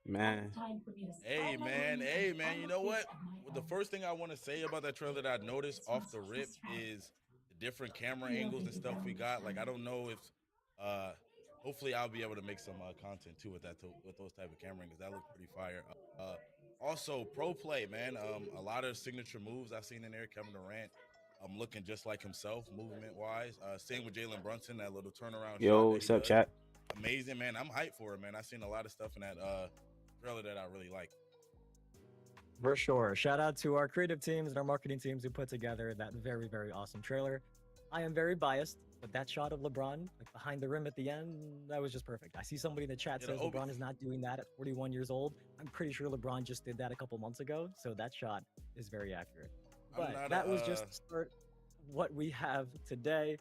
Man, Hey man, you know what? The first thing I want to say about that trailer that I noticed off the rip is the different camera angles and stuff we got. Like I don't know if uh hopefully I'll be able to make some content too with with those type of camera angles. That looks pretty fire. Uh Also pro play, man. A lot of signature moves I've seen in there. Kevin Durant looking just like himself movement wise. Same with Jalen Brunson, that little turnaround shot yo, that he what's up, does. chat? Amazing, man. I'm hyped for it, man. I've seen a lot of stuff in that trailer that I really like. For sure. Shout out to our creative teams and our marketing teams who put together that very, very awesome trailer. I am very biased, but that shot of LeBron, like behind the rim at the end, that was just perfect. I see somebody in the chat Yeah, the says Obi. LeBron is not doing that at 41 years old. I'm pretty sure LeBron just did that a couple months ago, so that shot is very accurate. I'm But not a that was just to start what we have today.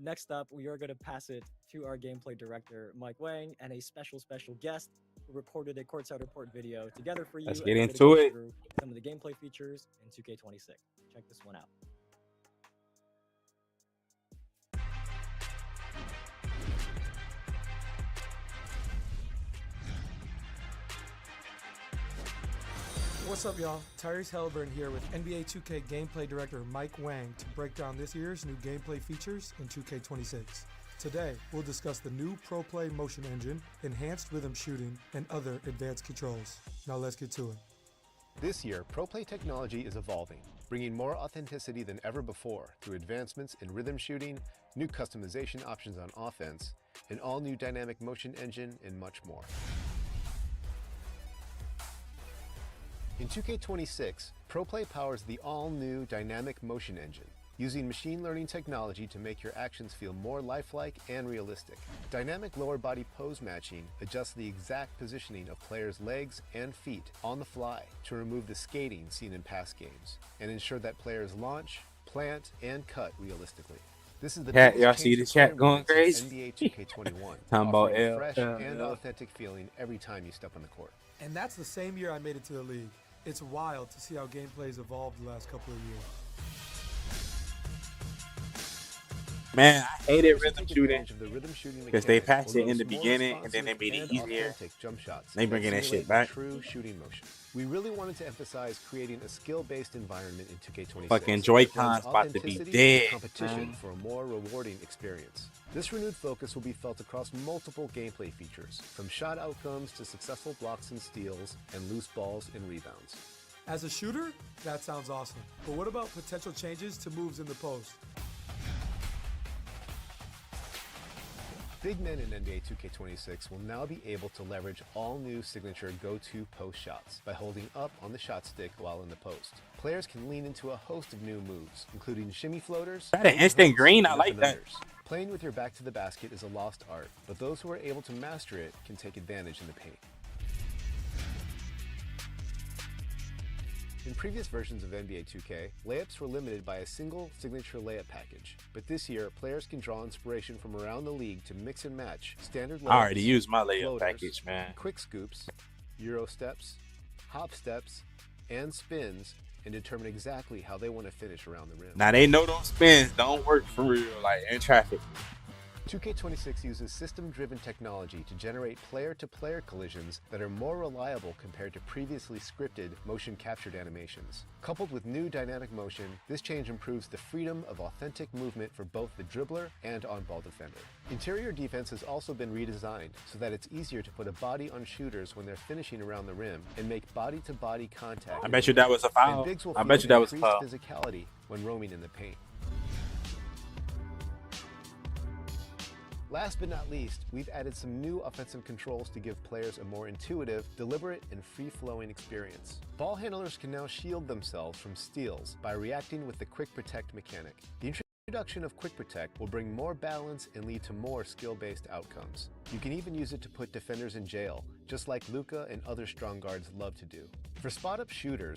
Next up, we are going to pass it to our gameplay director, Mike Wang, and a special guest who recorded a courtside report video together for Let's you, and get we're going to go into it. through some of the gameplay features in 2K26. Check this one out. What's up, y'all? Tyrese Halliburton here with NBA 2K gameplay director Mike Wang to break down this year's new gameplay features in 2K26. Today, we'll discuss the new Pro Play motion engine, enhanced rhythm shooting, and other advanced controls. Now let's get to it. This year, ProPlay technology is evolving, bringing more authenticity than ever before through advancements in rhythm shooting, new customization options on offense, an all-new dynamic motion engine, and much more. In 2K26, ProPlay powers the all-new dynamic motion engine, using machine learning technology to make your actions feel more lifelike and realistic. Dynamic lower body pose matching adjusts the exact positioning of players' legs and feet on the fly to remove the skating seen in past games and ensure that players launch, plant, and cut realistically. This is the Chat, biggest y'all see change the to player chat going movement since crazy? NBA 2K21, Talking about offering a L, fresh L, and L. authentic feeling every time you step on the court. And that's the same year I made it to the league. It's wild to see how gameplay's evolved the last couple of years. Man, I hated Players who rhythm take shooting advantage of the rhythm shooting because they mechanics patched will it in notice the more beginning and then they responsive made it and easier. authentic jump shots They that bringing that simulate shit the back. true shooting motion. We really wanted to emphasize creating a skill-based environment in 2K26 Fucking that blends Joy-Cons about to be authenticity with dead, competition man. for a more rewarding experience. This renewed focus will be felt across multiple gameplay features, from shot outcomes to successful blocks and steals and loose balls and rebounds. As a shooter, that sounds awesome. But what about potential changes to moves in the post? Big men in NBA 2K26 will now be able to leverage all new signature go-to post shots by holding up on the shot stick while in the post. Players can lean into a host of new moves, including shimmy floaters, That an baby instant hooks, green. I and like up and that. unders. Playing with your back to the basket is a lost art, but those who are able to master it can take advantage in the paint. In previous versions of NBA 2K, layups were limited by a single signature layup package. But this year, players can draw inspiration from around the league to mix and match standard layups, I already used my layup floaters, package, man. quick scoops, euro steps, hop steps, and spins, and determine exactly how they want to finish around the rim. Now they know those spins don't work for real, like in traffic. 2K26 uses system-driven technology to generate player-to-player collisions that are more reliable compared to previously scripted motion-captured animations. Coupled with new dynamic motion, this change improves the freedom of authentic movement for both the dribbler and on-ball defender. Interior defense has also been redesigned so that it's easier to put a body on shooters when they're finishing around the rim and make body-to-body contact. I bet you that was a And foul. bigs will I feel bet you that was a increased foul. physicality when roaming in the paint. Last but not least, we've added some new offensive controls to give players a more intuitive, deliberate, and free-flowing experience. Ball handlers can now shield themselves from steals by reacting with the Quick Protect mechanic. The introduction of Quick Protect will bring more balance and lead to more skill-based outcomes. You can even use it to put defenders in jail, just like Luka and other strong guards love to do. For spot-up shooters,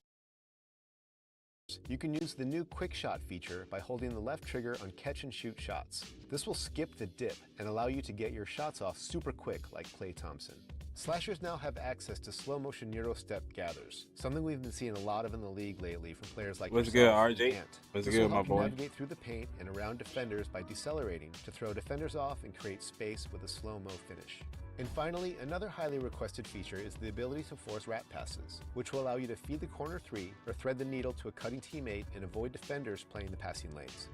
you can use the new Quick Shot feature by holding the left trigger on catch and shoot shots. This will skip the dip and allow you to get your shots off super quick like Klay Thompson. Slashers now have access to slow motion Euro step gathers, something we've been seeing a lot of in the league lately from players like What's yourself good, and RJ? Ant. What's This good, will my help you boy? navigate through the paint and around defenders by decelerating to throw defenders off and create space with a slow-mo finish. And finally, another highly requested feature is the ability to force rat passes, which will allow you to feed the corner 3 or thread the needle to a cutting teammate and avoid defenders playing the passing lanes.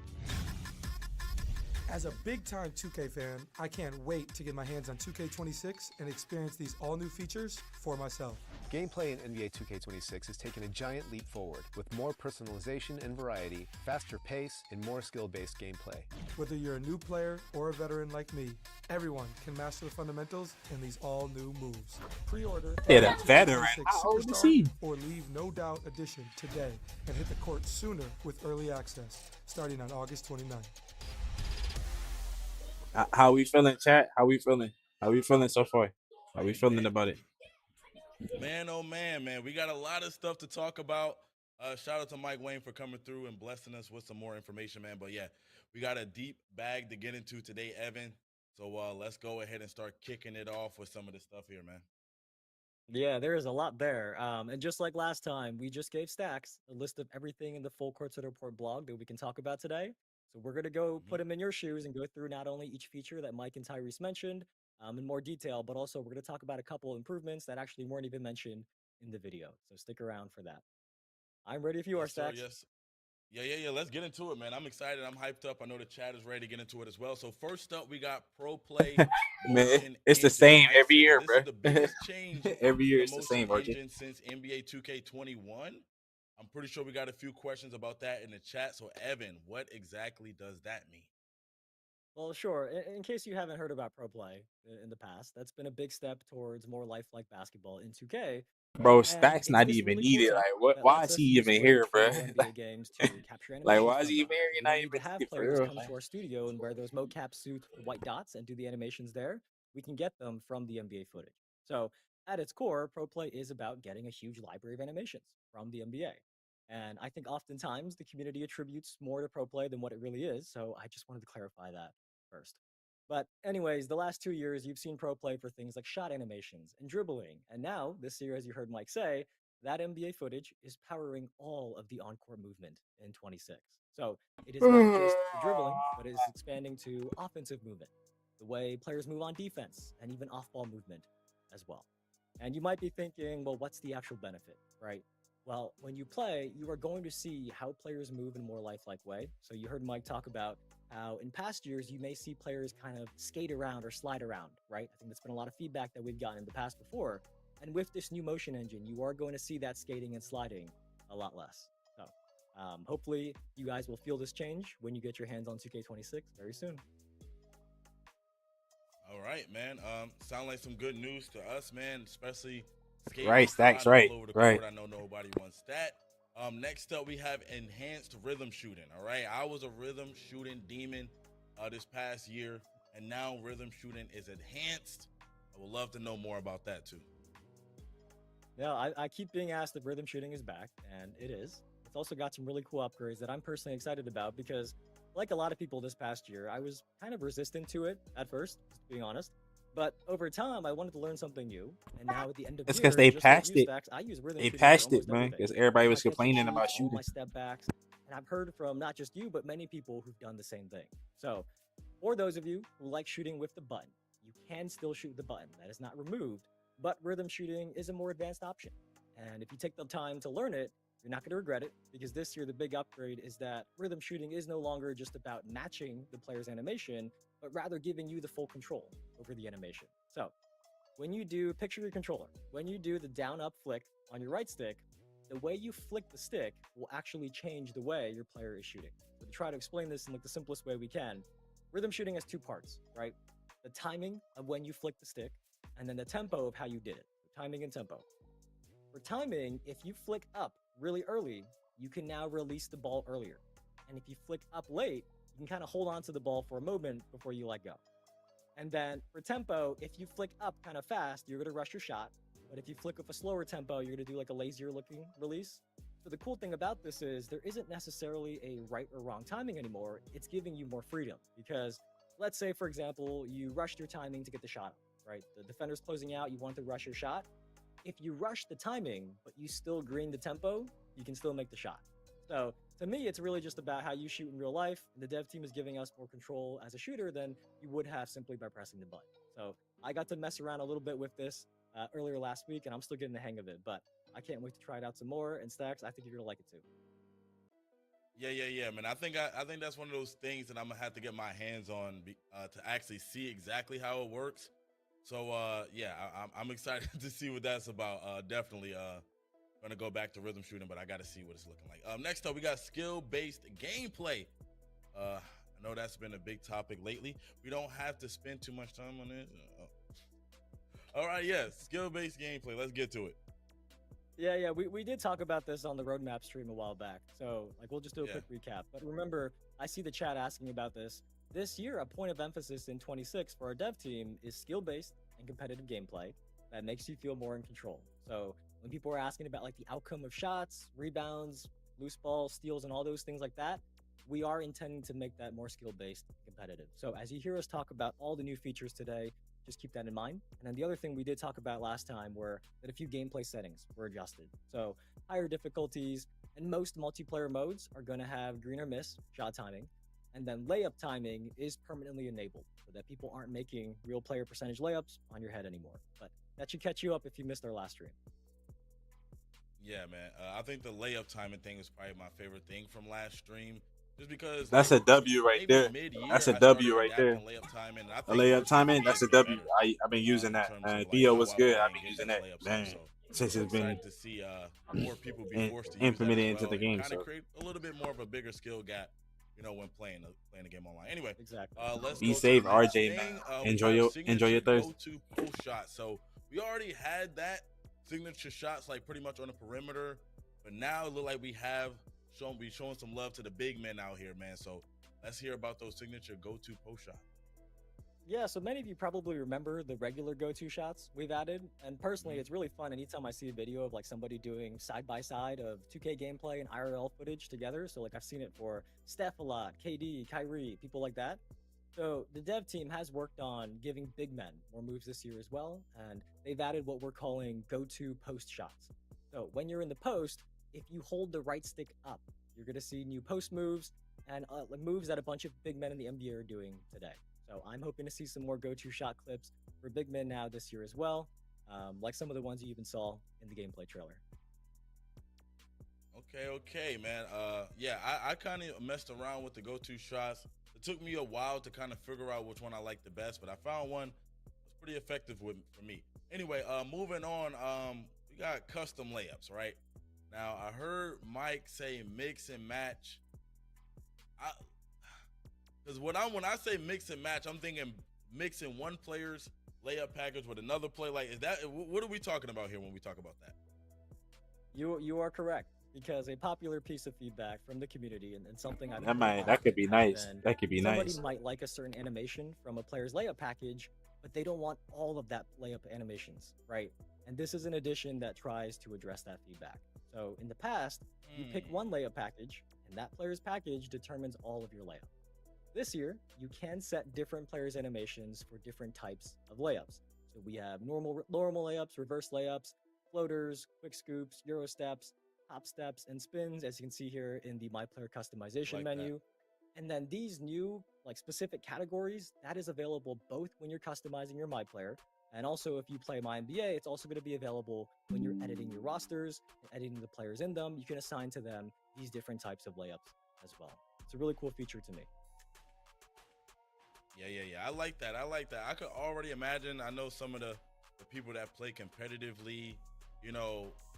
As a big-time 2K fan, I can't wait to get my hands on 2K26 and experience these all-new features for myself. Gameplay in NBA 2K26 has taken a giant leap forward, with more personalization and variety, faster pace, and more skill-based gameplay. Whether you're a new player or a veteran like me, everyone can master the fundamentals in these all-new moves. Pre-order Yeah, the 2K26 veteran. How old is Superstar he? or Leave No Doubt Edition today and hit the court sooner with early access, starting on August 29th. How we feeling, chat? How we feeling? How we feeling so far? How we feeling about it? Man, oh man, we got a lot of stuff to talk about. Shout out to Mike Wayne for coming through and blessing us with some more information, man. But yeah, we got a deep bag to get into today, Evan. So let's go ahead and start kicking it off with some of this stuff here, man. Yeah, there is a lot there. And just like last time, we just gave Stacks a list of everything in the full Court Center Report blog that we can talk about today. So we're going to go put him in your shoes and go through not only each feature that Mike and Tyrese mentioned in more detail, but also we're going to talk about a couple improvements that actually weren't even mentioned in the video. So stick around for that. I'm ready if you are, Yes, sir, Stacks. yes. Yeah. Let's get into it, man. I'm excited. I'm hyped up. I know the chat is ready to get into it as well. So first up, we got Pro Play. Man, it's the same every year, bro. This is the biggest change. Every year in it's the motion same, RJ. engine since NBA 2K21. I'm pretty sure we got a few questions about that in the chat. So Evan, what exactly does that mean? Well, sure. In case you haven't heard about Pro Play in the past, that's been a big step towards more lifelike basketball in 2K. Bro, And Stacks it's not this even really cool needed. tech Like, what? that Why lets is us he use even Footage here, from bro? the NBA games to capture Like, animations why is from he them. even here? We Not don't need even to have needed for players real. come to our studio and wear those mocap suits with white dots and do the animations there. We can get them from the NBA footage. So at its core, Pro Play is about getting a huge library of animations from the NBA. And I think oftentimes the community attributes more to Pro Play than what it really is. So I just wanted to clarify that first. But anyways, the last 2 years, you've seen Pro Play for things like shot animations and dribbling. And now, this year, as you heard Mike say, that NBA footage is powering all of the on-court movement in 26. So it is not just the dribbling, but it is expanding to offensive movement, the way players move on defense, and even off-ball movement as well. And you might be thinking, well, what's the actual benefit, right? Well, when you play, you are going to see how players move in a more lifelike way. So you heard Mike talk about how in past years, you may see players kind of skate around or slide around, right? I think that's been a lot of feedback that we've gotten in the past before. And with this new motion engine, you are going to see that skating and sliding a lot less. So hopefully you guys will feel this change when you get your hands on 2K26 very soon. All right, man. Sound like some good news to us, man, especially skating Right, and Stacks, sliding right, all over the right. court. I know nobody wants that. Next up, we have enhanced rhythm shooting. All right, I was a rhythm shooting demon this past year, and now rhythm shooting is enhanced. I would love to know more about that too. Yeah, I keep being asked if rhythm shooting is back, and it is. It's also got some really cool upgrades that I'm personally excited about because, like a lot of people this past year, I was kind of resistant to it at first, just being honest. But over time, I wanted to learn something new, and now at the end of It's year, because they just like patched you, it. Stacks, I use rhythm They shooting for patched it, almost man, everything. because everybody All was my catch and complaining shoots, about all shooting. my step backs, and I've heard from not just you, but many people who've done the same thing. So, for those of you who like shooting with the button, you can still shoot the button. That is not removed, but rhythm shooting is a more advanced option. And if you take the time to learn it, you're not going to regret it because this year the big upgrade is that rhythm shooting is no longer just about matching the player's animation, but rather giving you the full control over the animation. So when you do, picture your controller, when you do the down up flick on your right stick, the way you flick the stick will actually change the way your player is shooting. So to try to explain this in like the simplest way we can, rhythm shooting has two parts, right? The timing of when you flick the stick, and then the tempo of how you did it. Timing and tempo. For timing, if you flick up really early, you can now release the ball earlier. And if you flick up late, you can kind of hold on to the ball for a moment before you let go. And then for tempo, if you flick up kind of fast, you're going to rush your shot. But if you flick up a slower tempo, you're going to do like a lazier looking release. So the cool thing about this is there isn't necessarily a right or wrong timing anymore. It's giving you more freedom because let's say, for example, you rushed your timing to get the shot up, right? The defender's closing out, you want to rush your shot. If you rush the timing, but you still green the tempo, you can still make the shot. So to me, it's really just about how you shoot in real life. The dev team is giving us more control as a shooter than you would have simply by pressing the button. So I got to mess around a little bit with this earlier last week, and I'm still getting the hang of it. But I can't wait to try it out some more. And Stacks, I think you're gonna like it too. Yeah, man. I think that's one of those things that I'm gonna have to get my hands on to actually see exactly how it works. So yeah, I'm excited to see what that's about. Definitely gonna go back to rhythm shooting, but I got to see what it's looking like. Next up, we got skill-based gameplay. I know that's been a big topic lately. We don't have to spend too much time on it. All right, yes, skill-based gameplay. Let's get to it. Yeah, we did talk about this on the roadmap stream a while back. So like we'll just do a Yeah. quick recap. But remember, I see the chat asking about this. This year, a point of emphasis in 26 for our dev team is skill-based and competitive gameplay that makes you feel more in control. So when people are asking about like the outcome of shots, rebounds, loose balls, steals, and all those things like that, we are intending to make that more skill-based and competitive. So as you hear us talk about all the new features today, just keep that in mind. And then the other thing we did talk about last time were that a few gameplay settings were adjusted. So higher difficulties and most multiplayer modes are going to have green or miss shot timing. And then layup timing is permanently enabled so that people aren't making real player percentage layups on your head anymore. But that should catch you up if you missed our last stream. Yeah, man. I think the layup timing thing was probably my favorite thing from last stream, just because That's a W right maybe there. mid-year, That's a I W started right there. adapting layup timing, and I A think layup versus timing, is that's a getting W. better, I've been using in that. terms of like Theo how was I good. play I've and been getting using these that. layups up. Dang. So Since I'm it's been excited to see more people be in- forced to use that implemented as into well the game, and kind so. of create a little bit more of a bigger skill gap, when playing the game online. Anyway, Exactly. let's Be go to safe, the next RJ, thing. man. We Enjoy have your signature Thursday. go-to post shot. So we already had that signature shots like pretty much on the perimeter, but now it look like we have showing some love to the big men out here, man. So let's hear about those signature go-to post shots. Yeah, so many of you probably remember the regular go-to shots we've added, and personally, Mhm. it's really fun anytime I see a video of like somebody doing side-by-side of 2K gameplay and IRL footage together. So like I've seen it for Steph a lot, KD, Kyrie, people like that. So the dev team has worked on giving big men more moves this year as well, and they've added what we're calling go-to post shots. So when you're in the post, if you hold the right stick up, you're going to see new post moves and like moves that a bunch of big men in the NBA are doing today. So I'm hoping to see some more go-to shot clips for big men now this year as well, like some of the ones you even saw in the gameplay trailer. Okay, man. Yeah, I kind of messed around with the go-to shots. It took me a while to kind of figure out which one I liked the best, but I found one was pretty effective for me. Anyway, moving on. We got custom layups, right? Now I heard Mike say mix and match. Because when I say mix and match, I'm thinking mixing one player's layup package with another play. Like, is that what are we talking about here when we talk about that? You are correct, because a popular piece of feedback from the community and something I've that could be nice. That could be somebody nice. might like a certain animation from a player's layup package, but they don't want all of that layup animations, right? And this is an addition that tries to address that feedback. So in the past, you pick one layup package, and that player's package determines all of your layup. This year, you can set different players' animations for different types of layups. So we have normal layups, reverse layups, floaters, quick scoops, Euro steps, hop steps, and spins, as you can see here in the My Player customization Like that. menu. And then these new like specific categories, that is available both when you're customizing your My Player, and also if you play My NBA, it's also going to be available when you're editing your rosters and editing the players in them. You can assign to them these different types of layups as well. It's a really cool feature to me. Yeah. I like that. I could already imagine. I know some of the people that play competitively,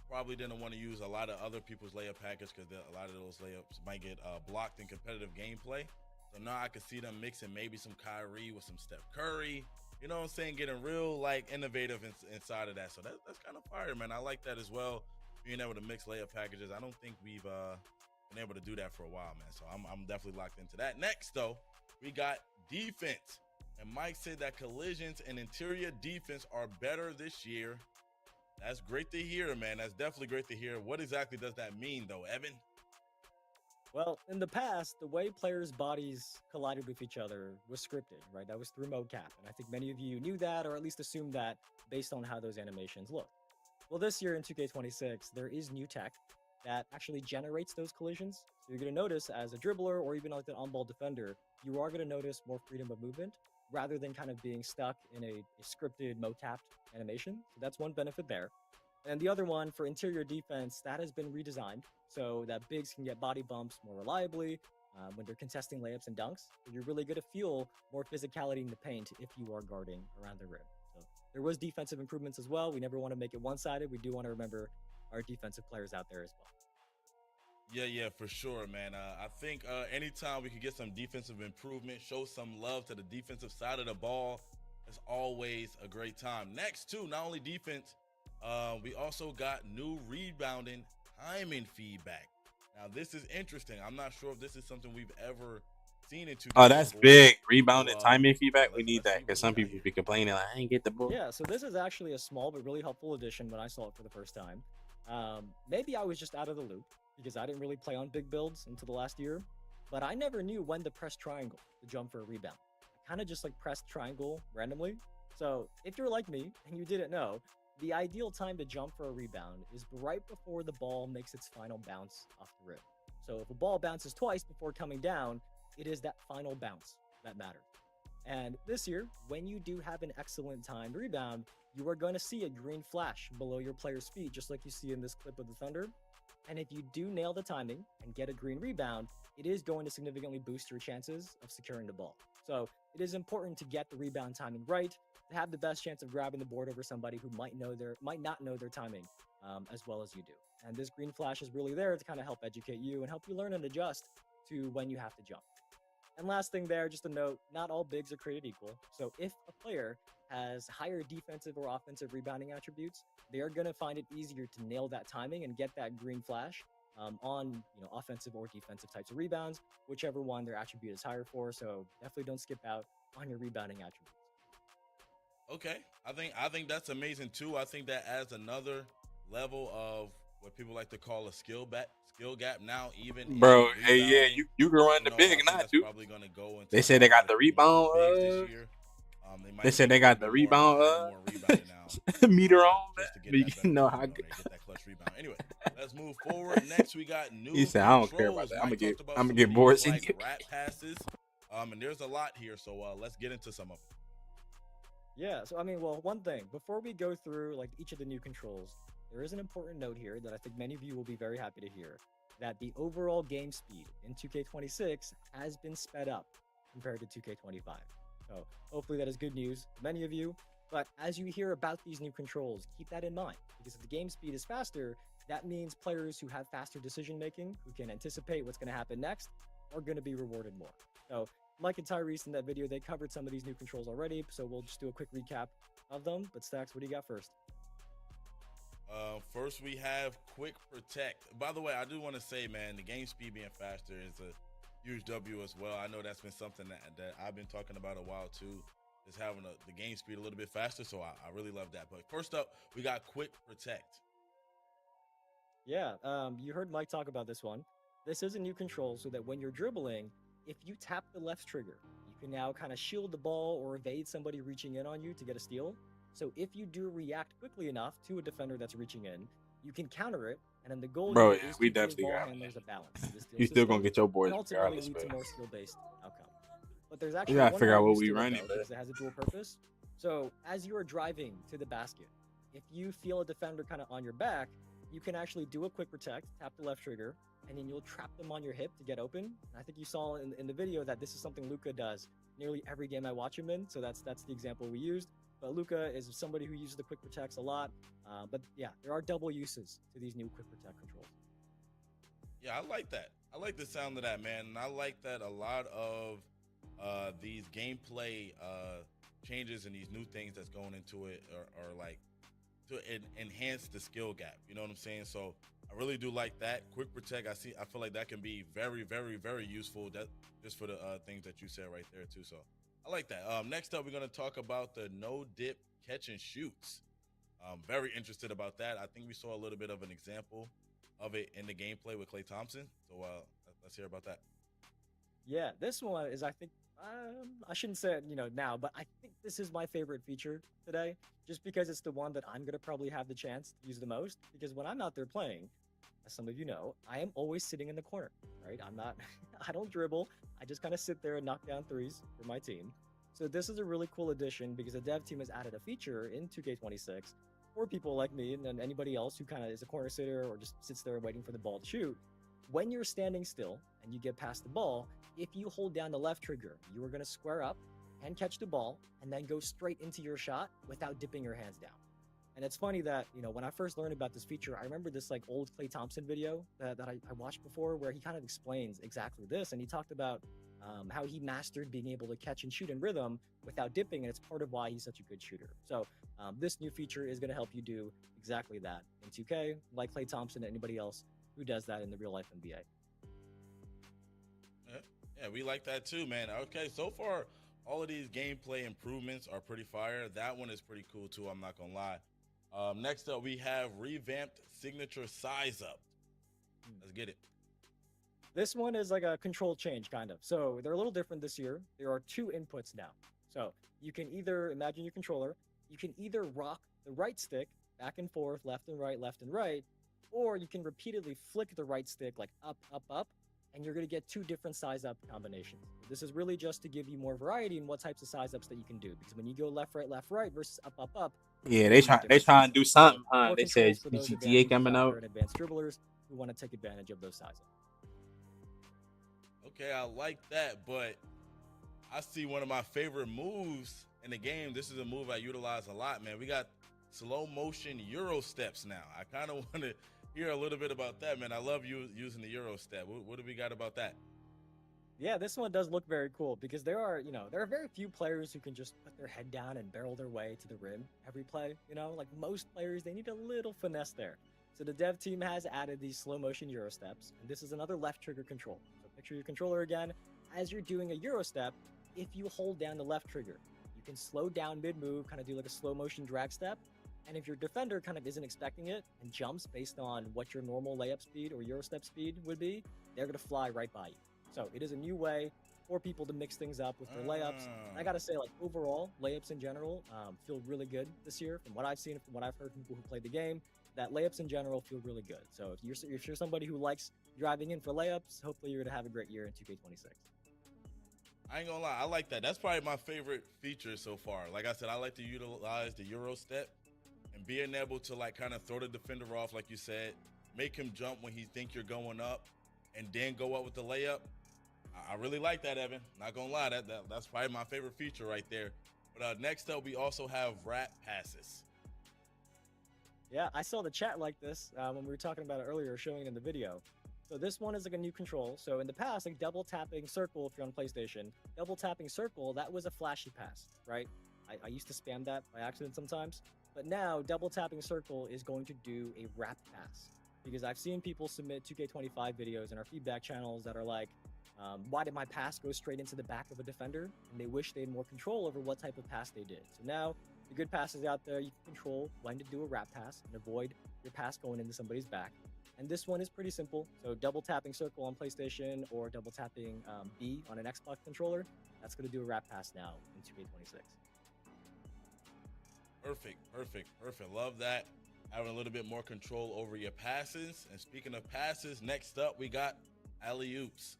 probably didn't want to use a lot of other people's layup package because a lot of those layups might get blocked in competitive gameplay. So now I could see them mixing maybe some Kyrie with some Steph Curry. You know what I'm saying? Getting real like innovative inside of that. So that's kind of fire, man. I like that as well. Being able to mix layup packages. I don't think we've been able to do that for a while, man. So I'm definitely locked into that. Next, though, we got defense. And Mike said that collisions and interior defense are better this year. That's great to hear, man. That's definitely great to hear. What exactly does that mean, though, Evan? Well, in the past, the way players' bodies collided with each other was scripted, right? That was through mocap. And I think many of you knew that, or at least assumed that based on how those animations look. Well, this year in 2K26, there is new tech that actually generates those collisions. So you're going to notice as a dribbler or even like an on-ball defender, you are going to notice more freedom of movement rather than kind of being stuck in a scripted mo-tapped animation. So that's one benefit there. And the other one for interior defense, that has been redesigned so that bigs can get body bumps more reliably when they're contesting layups and dunks. You're really going to feel more physicality in the paint if you are guarding around the rim. So there was defensive improvements as well. We never want to make it one-sided. We do want to remember our defensive players out there as well. Yeah, for sure, man. I think anytime we could get some defensive improvement, show some love to the defensive side of the ball, it's always a great time. Next, too, not only defense, we also got new rebounding timing feedback. Now, this is interesting. I'm not sure if this is something we've ever seen in 2K. Oh, that's big. Rebounded So, timing feedback. We let's need see that what because we some got people here. be complaining like, I ain't get the ball. Yeah, so this is actually a small but really helpful addition when I saw it for the first time. Maybe I was just out of the loop because I didn't really play on big builds until the last year, but I never knew when to press triangle to jump for a rebound. I kind of just like pressed triangle randomly. So if you're like me and you didn't know, the ideal time to jump for a rebound is right before the ball makes its final bounce off the rim. So if a ball bounces twice before coming down, it is that final bounce that matters. And this year, when you do have an excellent timed rebound, you are going to see a green flash below your player's feet, just like you see in this clip of the Thunder. And if you do nail the timing and get a green rebound, it is going to significantly boost your chances of securing the ball. So it is important to get the rebound timing right to have the best chance of grabbing the board over somebody who might not know their timing as well as you do. And this green flash is really there to kind of help educate you and help you learn and adjust to when you have to jump. And last thing there, just a note, not all bigs are created equal. So if a player has higher defensive or offensive rebounding attributes, they are going to find it easier to nail that timing and get that green flash on offensive or defensive types of rebounds, whichever one their attribute is higher for. So definitely don't skip out on your rebounding attributes. Okay, I think that's amazing too. I think that adds another level of what people like to call a skill gap now. Even Bro, in hey, yeah, rebounding. you can run the I big think not, that's dude. probably gonna go into They say they got the bigs rebound. this year. They said they got the rebound more rebounding now. meter on, Just to but get you that better know rebound how rate, good. get that clutch rebound. Anyway, let's move forward. Next, we got new. He said, I don't care about controls. that. I'm Mike gonna talked about I'm some gonna of get bored. these, like rat passes. And there's a lot here, so let's get into some of them. Yeah, so I mean, well, one thing, before we go through like each of the new controls, there is an important note here that I think many of you will be very happy to hear, that the overall game speed in 2K26 has been sped up compared to 2K25. So hopefully that is good news for many of you. But as you hear about these new controls, keep that in mind, because if the game speed is faster, that means players who have faster decision making, who can anticipate what's going to happen next, are going to be rewarded more. So Mike and Tyrese in that video, they covered some of these new controls already, so we'll just do a quick recap of them. But Stacks, what do you got first? First, we have Quick Protect. By the way, I do want to say, man, the game speed being faster is a huge W as well. I know that's been something that I've been talking about a while too, is having the game speed a little bit faster. So I really love that. But first up, we got Quick Protect. Yeah, you heard Mike talk about this one. This is a new control so that when you're dribbling, if you tap the left trigger, you can now kind of shield the ball or evade somebody reaching in on you to get a steal. So if you do react quickly enough to a defender that's reaching in, you can counter it, and then the goal Bro, here yeah, is we to give definitely ball got handlers a balance. to the steal You still gonna system, get your boys and ultimately regardless, lead to man. more skill-based outcome. But there's actually gotta one figure out more what use we to it, running, though, man. because it has a dual purpose. So as you are driving to the basket, if you feel a defender kind of on your back, you can actually do a quick protect, tap the left trigger, and then you'll trap them on your hip to get open. And I think you saw in the video that this is something Luka does nearly every game I watch him in. So that's the example we used. But Luka is somebody who uses the quick protects a lot. But yeah, there are double uses to these new quick protect controls. Yeah, I like that. I like the sound of that, man. And I like that a lot of these gameplay changes and these new things that's going into it are like to enhance the skill gap. You know what I'm saying? So I really do like that. Quick Protect, I feel like that can be very, very, very useful. That just for the things that you said right there too. So I like that. Next up, we're going to talk about the no dip catch and shoots. I'm very interested about that. I think we saw a little bit of an example of it in the gameplay with Klay Thompson. So let's hear about that. Yeah, this one is, I think, I shouldn't say it, now, but I think this is my favorite feature today, just because it's the one that I'm going to probably have the chance to use the most. Because when I'm out there playing, as some of you know, I am always sitting in the corner, right? I don't dribble. I just kind of sit there and knock down threes for my team. So this is a really cool addition because the dev team has added a feature in 2K26 for people like me and anybody else who kind of is a corner sitter or just sits there waiting for the ball to shoot. When you're standing still and you get past the ball, if you hold down the left trigger, you are going to square up and catch the ball and then go straight into your shot without dipping your hands down. And it's funny that, when I first learned about this feature, I remember this like old Klay Thompson video that I watched before where he kind of explains exactly this. And he talked about how he mastered being able to catch and shoot in rhythm without dipping. And it's part of why he's such a good shooter. So this new feature is going to help you do exactly that in 2K, like Klay Thompson and anybody else who does that in the real life NBA. Yeah, we like that too, man. Okay, so far, all of these gameplay improvements are pretty fire. That one is pretty cool too, I'm not going to lie. Next up, we have revamped signature size up. Let's get it. This one is like a control change, kind of. So they're a little different this year. There are 2 inputs now. So you can either, imagine your controller, you can either rock the right stick back and forth, left and right, or you can repeatedly flick the right stick like up, up, up, and you're going to get 2 different size up combinations. This is really just to give you more variety in what types of size ups that you can do. Because when you go left, right versus up, up, up, Yeah, they trying to do something, huh? They said GTA coming out. And advanced dribblers who want to take advantage of those size ups. Okay, I like that, but I see one of my favorite moves in the game. This is a move I utilize a lot, man. We got slow motion Euro steps now. I kind of want to hear a little bit about that, man. I love you using the Euro step. What do we got about that? Yeah, this one does look very cool because there are very few players who can just put their head down and barrel their way to the rim every play. Like most players, they need a little finesse there. So the dev team has added these slow motion Euro steps, and this is another left trigger control. So picture your controller again. As you're doing a Euro step, if you hold down the left trigger, you can slow down mid move, kind of do like a slow motion drag step. And if your defender kind of isn't expecting it and jumps based on what your normal layup speed or Euro step speed would be, they're going to fly right by you. So it is a new way for people to mix things up with their layups. And I got to say, like overall, layups in general feel really good this year. From what I've seen, from what I've heard from people who played the game, that layups in general feel really good. So if you're somebody who likes driving in for layups, hopefully you're going to have a great year in 2K26. I ain't gonna lie, I like that. That's probably my favorite feature so far. Like I said, I like to utilize the Euro step and being able to like kind of throw the defender off, like you said, make him jump when he think you're going up, and then go up with the layup. I really like that, Evan. Not gonna lie, that's probably my favorite feature right there. But next up, we also have wrap passes. Yeah, I saw the chat like this when we were talking about it earlier, showing it in the video. So this one is like a new control. So in the past, like double tapping circle, if you're on PlayStation, double tapping circle, that was a flashy pass, right? I used to spam that by accident sometimes. But now double tapping circle is going to do a wrap pass, because I've seen people submit 2K25 videos in our feedback channels that are like, why did my pass go straight into the back of a defender? And they wish they had more control over what type of pass they did. So now the good passes out there, you can control when to do a wrap pass and avoid your pass going into somebody's back. And this one is pretty simple. So double tapping circle on PlayStation or double tapping B on an Xbox controller, that's going to do a wrap pass now in 2K26. Perfect. Love that. Having a little bit more control over your passes. And speaking of passes, next up we got alley-oops.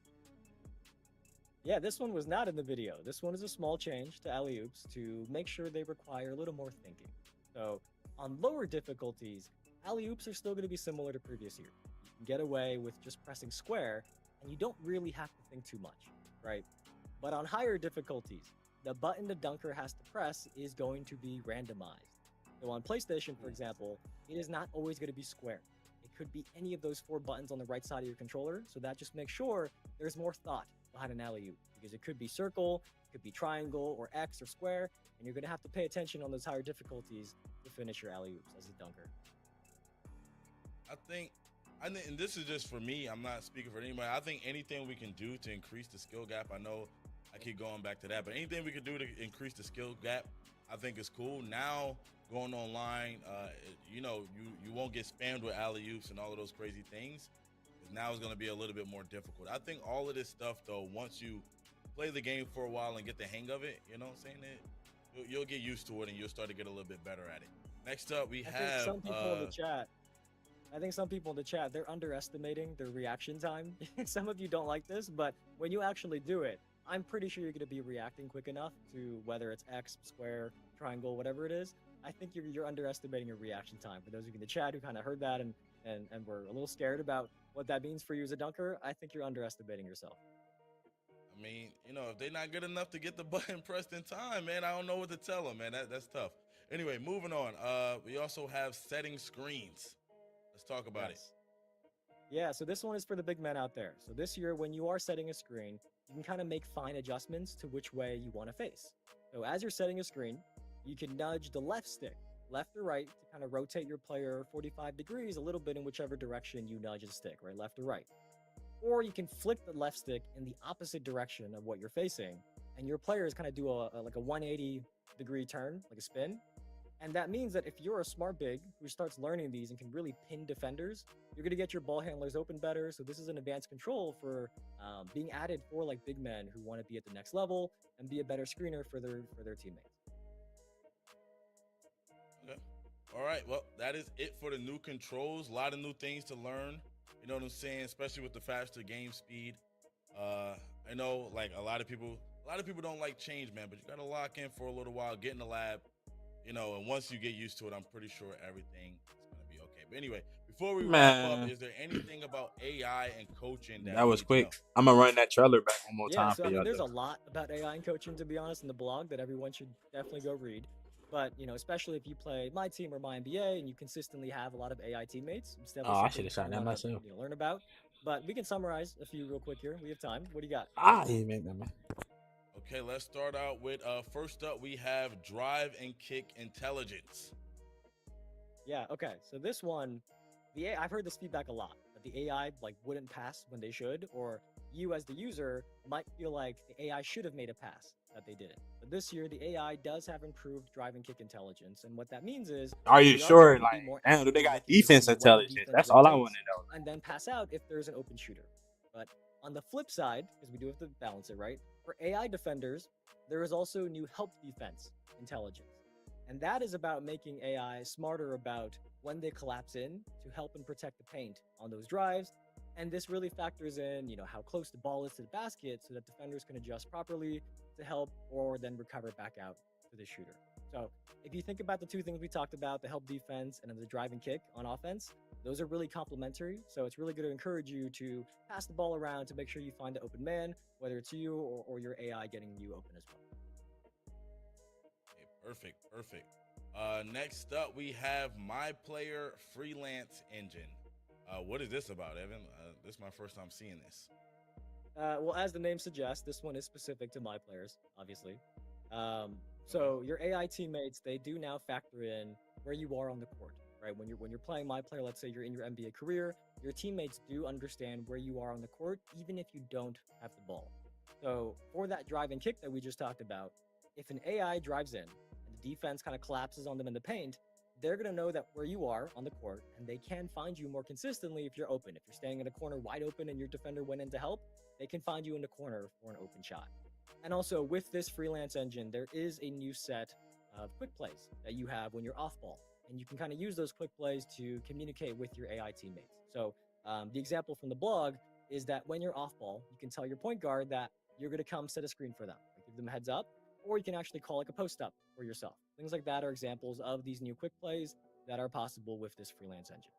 Yeah, this one was not in the video. This one is a small change to alley-oops to make sure they require a little more thinking. So on lower difficulties, alley-oops are still going to be similar to previous year. You can get away with just pressing square, and you don't really have to think too much, right? But on higher difficulties, the button the dunker has to press is going to be randomized. So on PlayStation, for example, it is not always going to be square. It could be any of those 4 buttons on the right side of your controller, so that just makes sure there's more thought behind an alley-oop, because it could be circle, it could be triangle or X or square, and you're going to have to pay attention on those higher difficulties to finish your alley-oops as a dunker. I think, and this is just for me, I'm not speaking for anybody. I think anything we can do to increase the skill gap, I know I keep going back to that, but anything we can do to increase the skill gap, I think is cool. Now, going online, you won't get spammed with alley-oops and all of those crazy things. Now it's going to be a little bit more difficult. I think all of this stuff, though, once you play the game for a while and get the hang of it, you know what I'm saying? You'll get used to it and you'll start to get a little bit better at it. Next up, we have... I think some people in the chat, they're underestimating their reaction time. Some of you don't like this, but when you actually do it, I'm pretty sure you're going to be reacting quick enough to whether it's X, square, triangle, whatever it is. I think you're underestimating your reaction time. For those of you in the chat who kind of heard that and were a little scared about what that means for you as a dunker, I think you're underestimating yourself. I mean, you know, if they're not good enough to get the button pressed in time, man, I don't know what to tell them, man. That's tough. Anyway, moving on. We also have setting screens. Let's talk about it. Yeah, so this one is for the big men out there. So this year, when you are setting a screen, you can kind of make fine adjustments to which way you want to face. So as you're setting a screen, you can nudge the left stick, left or right, to kind of rotate your player 45 degrees a little bit in whichever direction you nudge the stick, right, left or right. Or you can flick the left stick in the opposite direction of what you're facing, and your players kind of do like a 180 degree turn, like a spin. And that means that if you're a smart big who starts learning these and can really pin defenders, you're going to get your ball handlers open better. So this is an advanced control for being added for like big men who want to be at the next level and be a better screener for their teammates. Okay. All right. Well, that is it for the new controls. A lot of new things to learn. You know what I'm saying? Especially with the faster game speed. I know like a lot of people don't like change, man, but you got to lock in for a little while, get in the lab. You know, and once you get used to it, I'm pretty sure everything is going to be okay. But anyway, before we wrap up, is there anything about AI and coaching that was quick? I'm going to run that trailer back one more time so for y'all. There's a lot about AI and coaching, to be honest, in the blog that everyone should definitely go read. But, you know, especially if you play my team or my NBA and you consistently have a lot of AI teammates. I should have shot that myself. Learn about. But we can summarize a few real quick here. We have time. What do you got? He made that, man. Okay, let's start out with first up we have drive and kick intelligence. Yeah, okay. So this one, I've heard this feedback a lot, that the AI like wouldn't pass when they should, or you as the user might feel like the AI should have made a pass that they didn't. But this year the AI does have improved drive and kick intelligence, and what that means is, are you sure? Like, damn, they got defense intelligence. That's all I want to know. And then pass out if there's an open shooter. But on the flip side, because we do have to balance it, right? For AI defenders, there is also new help defense intelligence. And that is about making AI smarter about when they collapse in to help and protect the paint on those drives. And this really factors in, you know, how close the ball is to the basket so that defenders can adjust properly to help or then recover back out to the shooter. So if you think about the two things we talked about, the help defense and the drive and kick on offense, those are really complementary. So it's really good to encourage you to pass the ball around to make sure you find the open man, whether it's you or your AI getting you open as well. Okay, perfect. Next up, we have My Player Freelance Engine. What is this about, Evan? This is my first time seeing this. Well, as the name suggests, this one is specific to My Players, obviously. So your AI teammates, they do now factor in where you are on the court, right? When you're playing My Player, let's say you're in your NBA career, your teammates do understand where you are on the court, even if you don't have the ball. So for that drive and kick that we just talked about, if an AI drives in and the defense kind of collapses on them in the paint, they're going to know that where you are on the court, and they can find you more consistently if you're open. If you're staying in a corner wide open and your defender went in to help, they can find you in the corner for an open shot. And also with this freelance engine, there is a new set of quick plays that you have when you're off ball. And you can kind of use those quick plays to communicate with your AI teammates. So the example from the blog is that when you're off ball, you can tell your point guard that you're going to come set a screen for them, like give them a heads up, or you can actually call like a post up for yourself. Things like that are examples of these new quick plays that are possible with this freelance engine.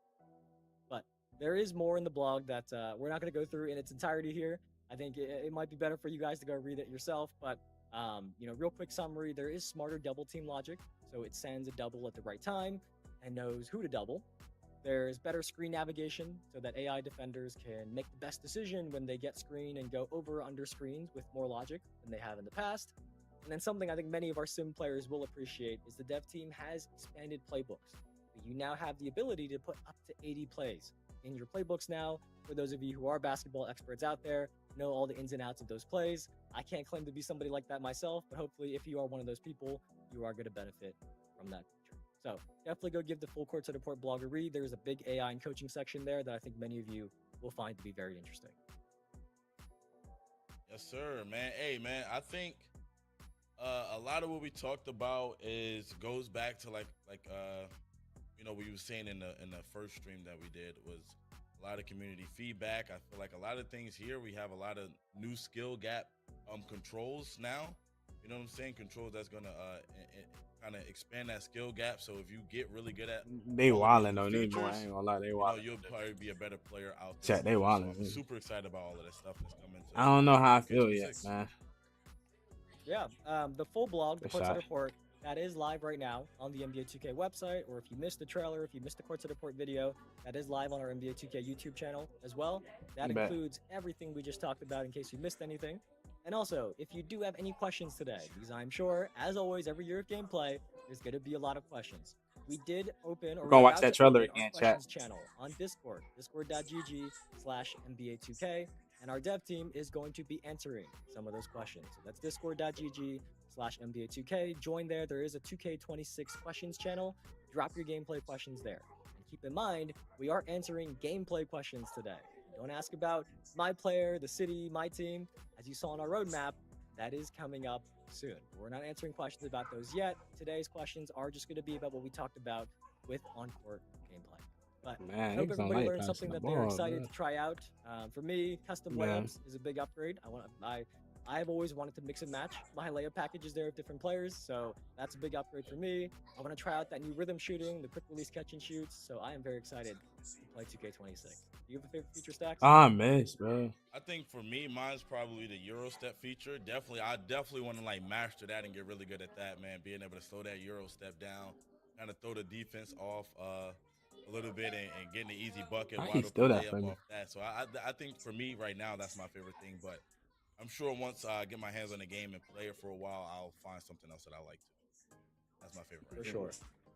But there is more in the blog that we're not going to go through in its entirety here. I think it might be better for you guys to go read it yourself. But, real quick summary, there is smarter double team logic. So it sends a double at the right time and knows who to double. There's better screen navigation so that AI defenders can make the best decision when they get screen and go over under screens with more logic than they have in the past. And then something I think many of our sim players will appreciate is the dev team has expanded playbooks. You now have the ability to put up to 80 plays in your playbooks now. For those of you who are basketball experts out there, know all the ins and outs of those plays. I can't claim to be somebody like that myself, but hopefully if you are one of those people, you are going to benefit from that feature. So definitely go give the Full Court to Report blog a read. There's a big AI and coaching section there that I think many of you will find to be very interesting. Yes, sir, man. Hey, man, I think a lot of what we talked about goes back to like we were saying in the first stream that we did, was a a lot of community feedback. I feel like a lot of things here. We have a lot of new skill gap controls now. You know what I'm saying? Controls that's gonna kind of expand that skill gap. So if you get really good at They all of wilding these though. They boy, I features, ain't gonna lie, they you know, wilding. you'll probably be a better player out there. Chat, they So wilding. I'm super excited about all of that stuff that's coming. I don't know how I feel 2K26. yet, man. Yeah, the full blog, the Good Courtside shot. Report, that is live right now on the NBA 2K website, or if you missed the trailer, if you missed the Courtside Report video, that is live on our NBA 2K YouTube channel as well. That Bet. includes everything we just talked about in case you missed anything. And also, if you do have any questions today, because I'm sure, as always, every year of gameplay, there's going to be a lot of questions. We did open, or We're gonna we're watch about that to trailer open our again, chat. questions channel on Discord, discord.gg/NBA2K, and our dev team is going to be answering some of those questions. So that's discord.gg/NBA2K. Join there. There is a 2K26 questions channel. Drop your gameplay questions there. And keep in mind, we are answering gameplay questions today. Don't ask about my player, the city, my team. As you saw on our roadmap, that is coming up soon. We're not answering questions about those yet. Today's questions are just going to be about what we talked about with on-court gameplay. But Man, I hope niggas don't everybody like learned passing something the that they're ball, excited man. to try out. For me, custom Yeah. layups is a big upgrade. I've always wanted to mix and match my layup packages there with different players, so that's a big upgrade for me. I want to try out that new rhythm shooting, the quick release catch and shoots, so I am very excited to play 2K26. Do you have a favorite feature, Stacks? I miss, bro. I think for me, mine's probably the Euro step feature. I definitely want to like master that and get really good at that, man. Being able to slow that Euro step down, kind of throw the defense off a little bit and getting the easy bucket. I wide can open steal that layup from you. off that. So I think for me right now, that's my favorite thing. But I'm sure once I get my hands on the game and play it for a while, I'll find something else that I like too. That's my favorite. For Right sure.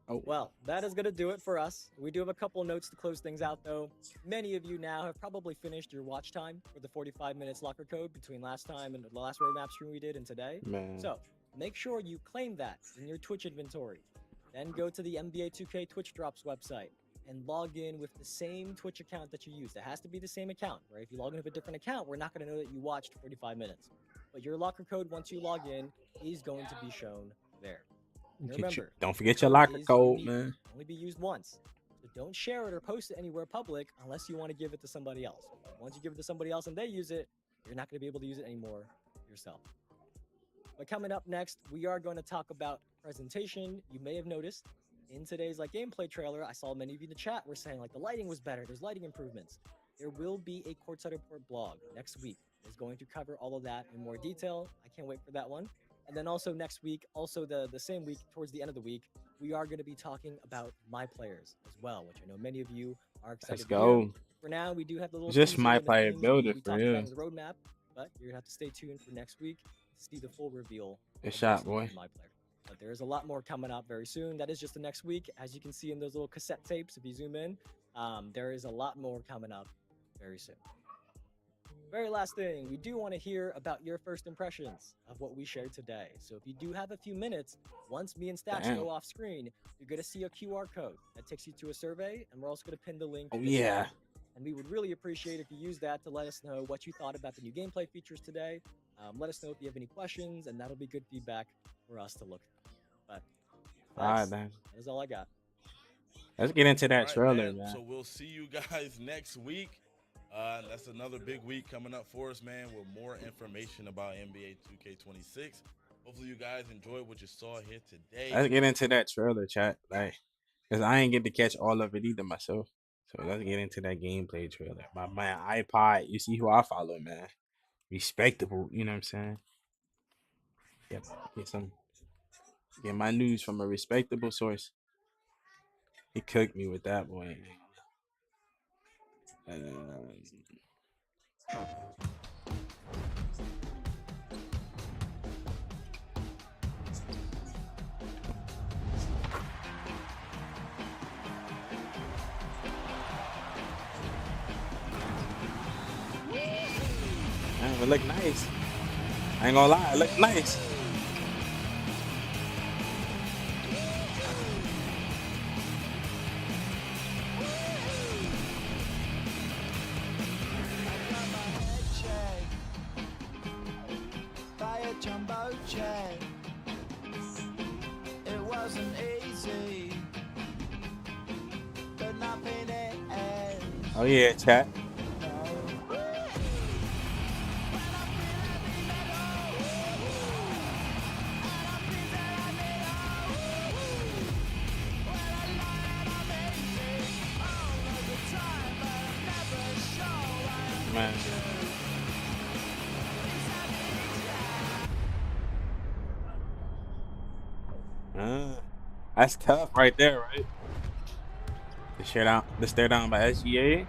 Oh. Well, that is going to do it for us. We do have a couple of notes to close things out, though. Many of you now have probably finished your watch time for the 45 minutes locker code between last time and the last roadmap stream we did and today. Man. So make sure you claim that in your Twitch inventory. Then go to the NBA 2K Twitch Drops website and log in with the same Twitch account that you used. It has to be the same account, right? If you log in with a different account, we're not going to know that you watched 45 minutes. But your locker code, once you log in, is going to be shown there. And remember, Don't forget your locker is code, unique, man. only be used once. So don't share it or post it anywhere public unless you want to give it to somebody else. Once you give it to somebody else and they use it, you're not going to be able to use it anymore yourself. But coming up next, we are going to talk about presentation. You may have noticed in today's gameplay trailer, I saw many of you in the chat were saying the lighting was better. There's lighting improvements. There will be a Courtside Report blog next week. It's going to cover all of that in more detail. I can't wait for that one. And then also next week, also the same week, towards the end of the week, we are going to be talking about my players as well, which I know many of you are excited Let's to hear. go. For now, we do have the little Just teaser my and the player themes builder we for talked real. about in the roadmap, but you're going to have to stay tuned for next week to see the full reveal. Good of shot, what's boy. in my player. But there is a lot more coming up very soon. That is just the next week. As you can see in those little cassette tapes, if you zoom in, there is a lot more coming up very soon. Very last thing, we do want to hear about your first impressions of what we shared today. So if you do have a few minutes, once me and Stacks Damn. go off screen, you're going to see a QR code that takes you to a survey, and we're also going to pin the link. Oh, in the yeah. chat. And we would really appreciate if you use that to let us know what you thought about the new gameplay features today. Let us know if you have any questions, and that'll be good feedback for us to look at. But All right, that's, man. that is all I got. Let's get into that All right, trailer, man. So we'll see you guys next week. That's another big week coming up for us, man, with more information about NBA 2K26. Hopefully you guys enjoyed what you saw here today. Let's get into that trailer, chat. Cause I ain't get to catch all of it either myself. So let's get into that gameplay trailer. My man, iPod. You see who I follow, man. Respectable. You know what I'm saying? Yep. Get my news from a respectable source. He cooked me with that, boy. Man, it look nice. I ain't gonna lie, it look nice. By a jumbo jet. It wasn't easy, but nothing is. Oh yeah, chat. Man. That's tough right there, right? The stare down by SGA.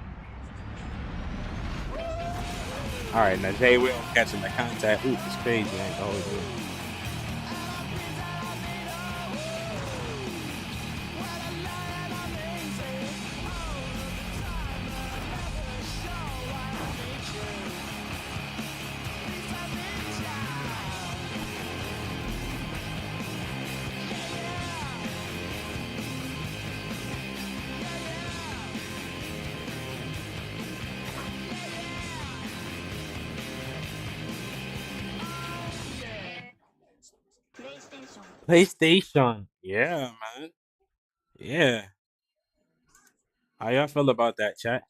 All right, now Jay Will catching the contact. Ooh, it's crazy, man. The whole game. PlayStation. Yeah, man. Yeah. How y'all feel about that, chat?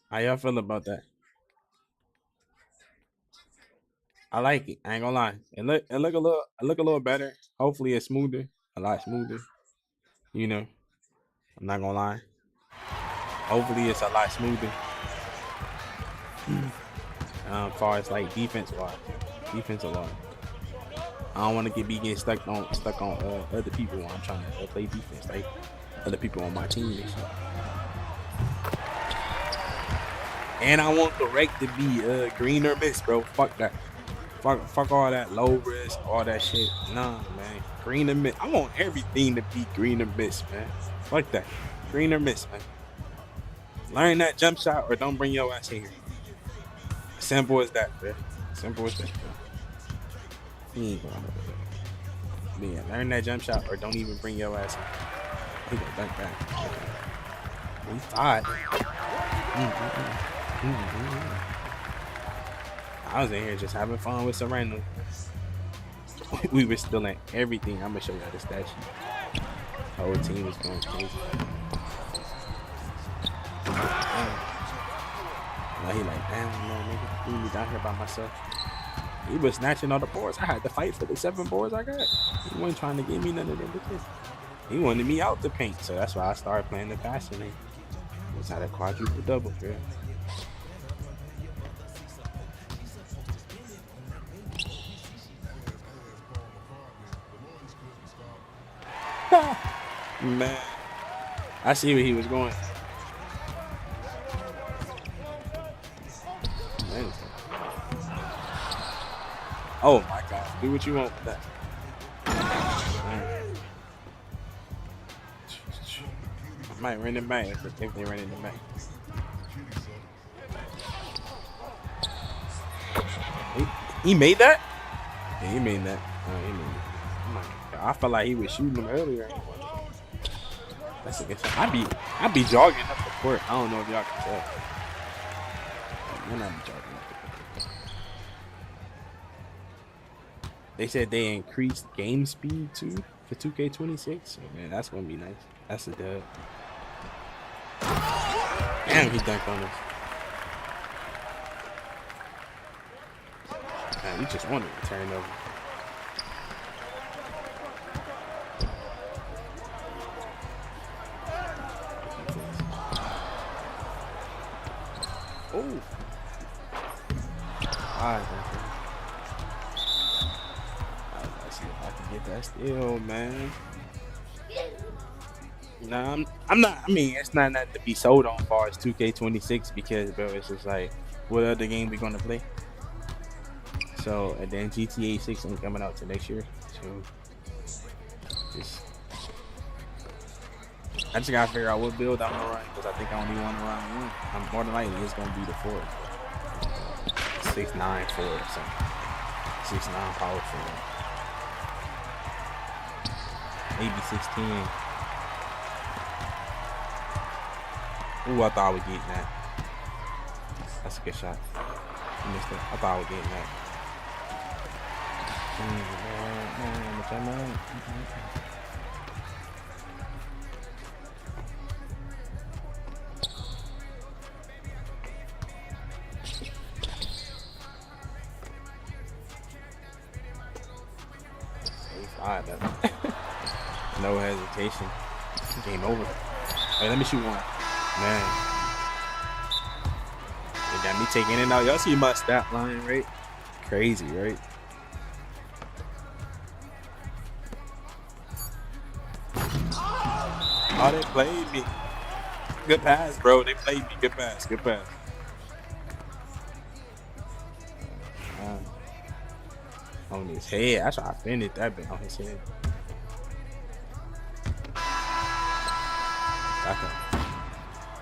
How y'all feel about that? I like it. I ain't gonna lie. It look a little better. Hopefully it's smoother. A lot smoother. You know. I'm not gonna lie. Hopefully it's a lot smoother. As far as like defensive wise. I don't want to be getting stuck on other people when I'm trying to play defense, like other people on my team and shit. And I want the rec to be green or miss, bro. Fuck that. Fuck all that low risk, all that shit. Nah, man. Green or miss. I want everything to be green or miss, man. Fuck that. Green or miss, man. Learn that jump shot or don't bring your ass in here. Simple as that, man. Simple as that, bro. He ain't going over there. Yeah, learn that jump shot or don't even bring your ass in. He gonna dunk back. We fired. I was in here just having fun with Serrano. We were still in everything. I'm gonna show y'all the stat sheet. The whole team was going crazy. Now he like, damn, no nigga, leave me down here by myself. He was snatching all the boards. I had to fight for the 7 boards I got. He wasn't trying to give me none of them bitches. He wanted me out the paint, so that's why I started playing the passing lane. Was had a quadruple double, girl. Man, I see where he was going. Man. Oh my God, do what you want with that. Man. I might run it back if they run it back. He made that? Yeah, he made that. He made it. Oh my God. I felt like he was shooting him earlier. That's a good shot. I be jogging up the court. I don't know if y'all can tell. When I be jogging up the court. They said they increased game speed too for 2K26. So man, that's gonna be nice. That's a dub. Damn, he dunked on us. Man, we just wanted to turn over. Oh. Alright, let's see if I can get that steal, man. Nah, I'm not. I mean, it's not to be sold on as far as 2K26 because, bro, it's just like, what other game we gonna play? So, and then GTA 6 ain't coming out till next year. So, I just gotta figure out what build I'm gonna run because I think I only want to run one. I'm more than likely it's gonna be the 4. 6'9" 4 or something. 6'9" power forward. Maybe 6'10". Ooh, I thought I was getting that. That's a good shot. I missed it. I thought I was getting that. God, no hesitation. Game over. Hey, let me shoot one. Man. They got me taking it out. Y'all see my stat line, right? Crazy, right? Oh, they played me. Good pass, bro. They played me. Good pass. Good pass. On his head. That's why I finished that bit on his head.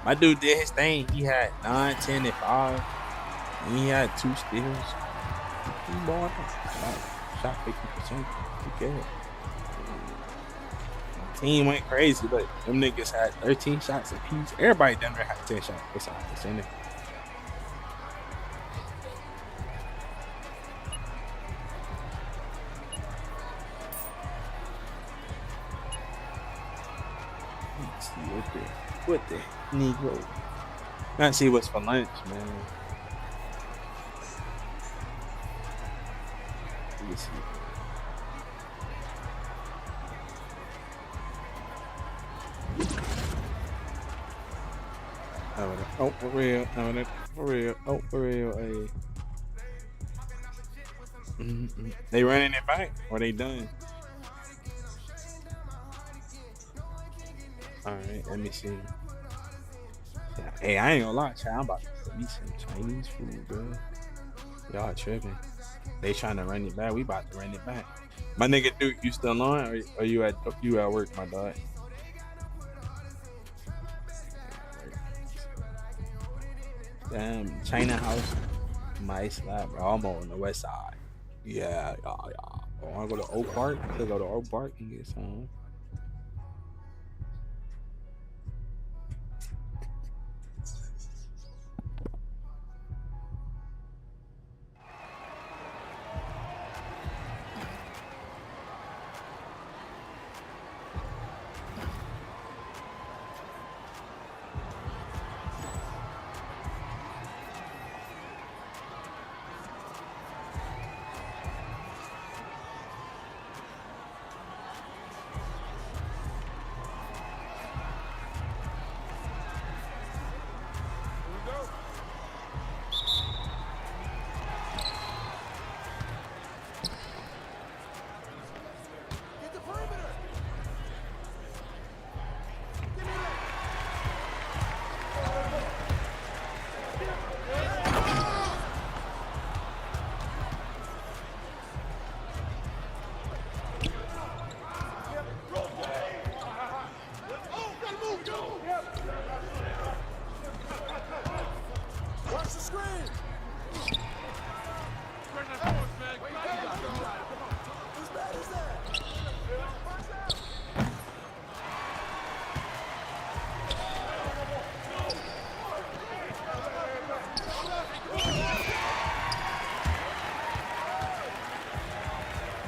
My dude did his thing. He had 9, 10, and 5. And he had 2 steals. He balled out. Shot 50%. Who cares? Team went crazy. Look, them niggas had 13 shots apiece. Everybody down there had 10 shots. Besides the center. Let's see what the Negro. Let's see what's for lunch, man. Let me see. Oh, for real. For real. Oh, for real. Hey. They running it back or they done? Alright, let me see. Hey, I ain't gonna lie, child. I'm about to get me some Chinese food, bro. Y'all tripping. They trying to run it back. We about to run it back. My nigga Duke, you still on or you at work, my dog? Damn, China House, my slap, bro. I'm on the west side. Yeah. Oh, I wanna go to Oak Park? Let's go to Oak Park and get some.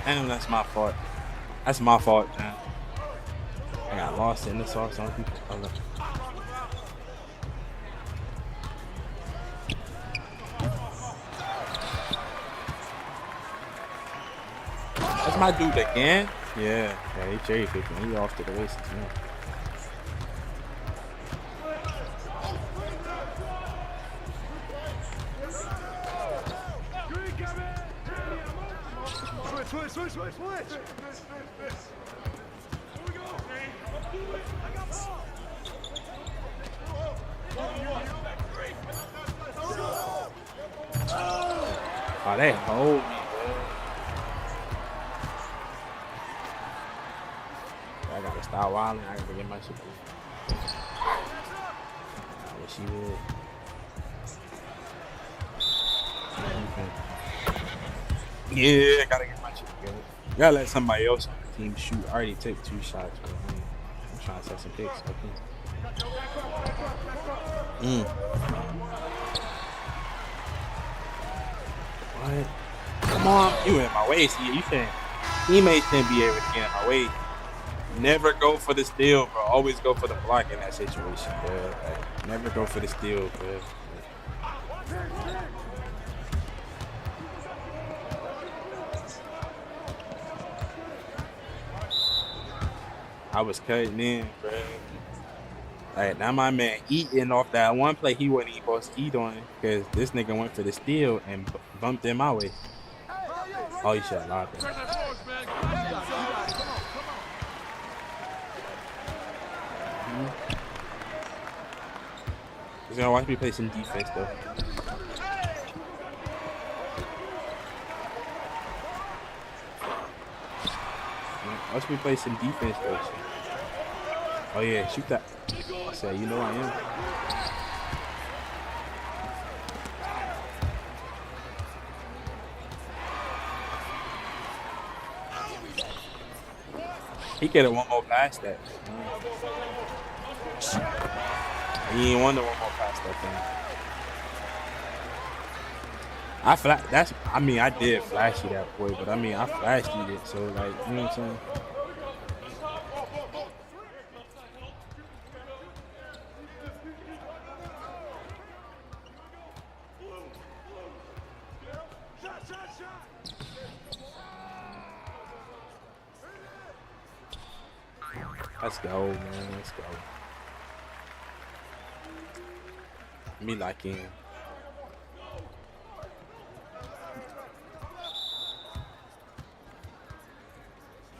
Damn, that's my fault. That's my fault, man. I got lost in the sauce on people. That's my dude again? Yeah, he cherry picking. He off to the races now. Switch. Oh, they hold me, bro. I gotta stop wilding. I gotta get my shit. I wish he would. Yeah, I gotta get my shit together. You gotta let somebody else on the team shoot. I already took 2 shots, bro. I'm trying to set some picks. Okay. What? Come on, you in my way. See, you saying teammates shouldn't be able to get in my way. Never go for the steal, bro. Always go for the block in that situation, bro. Like, never go for the steal, bro. I was cutting in, bro. Like, now my man eating off that one play he wasn't even supposed to eat on because this nigga went for the steal and bumped in my way. Oh, you should have locked it. He's gonna watch me play some defense, though. Watch me play some defense, though. Oh, yeah, shoot that. I said, you know I am. He could have one more past that. He ain't want to one more past that thing. I mean, I did flashy that boy, but I mean, I flashed it, so like, you know what I'm saying? Let's go, man. Let's go. Me like him.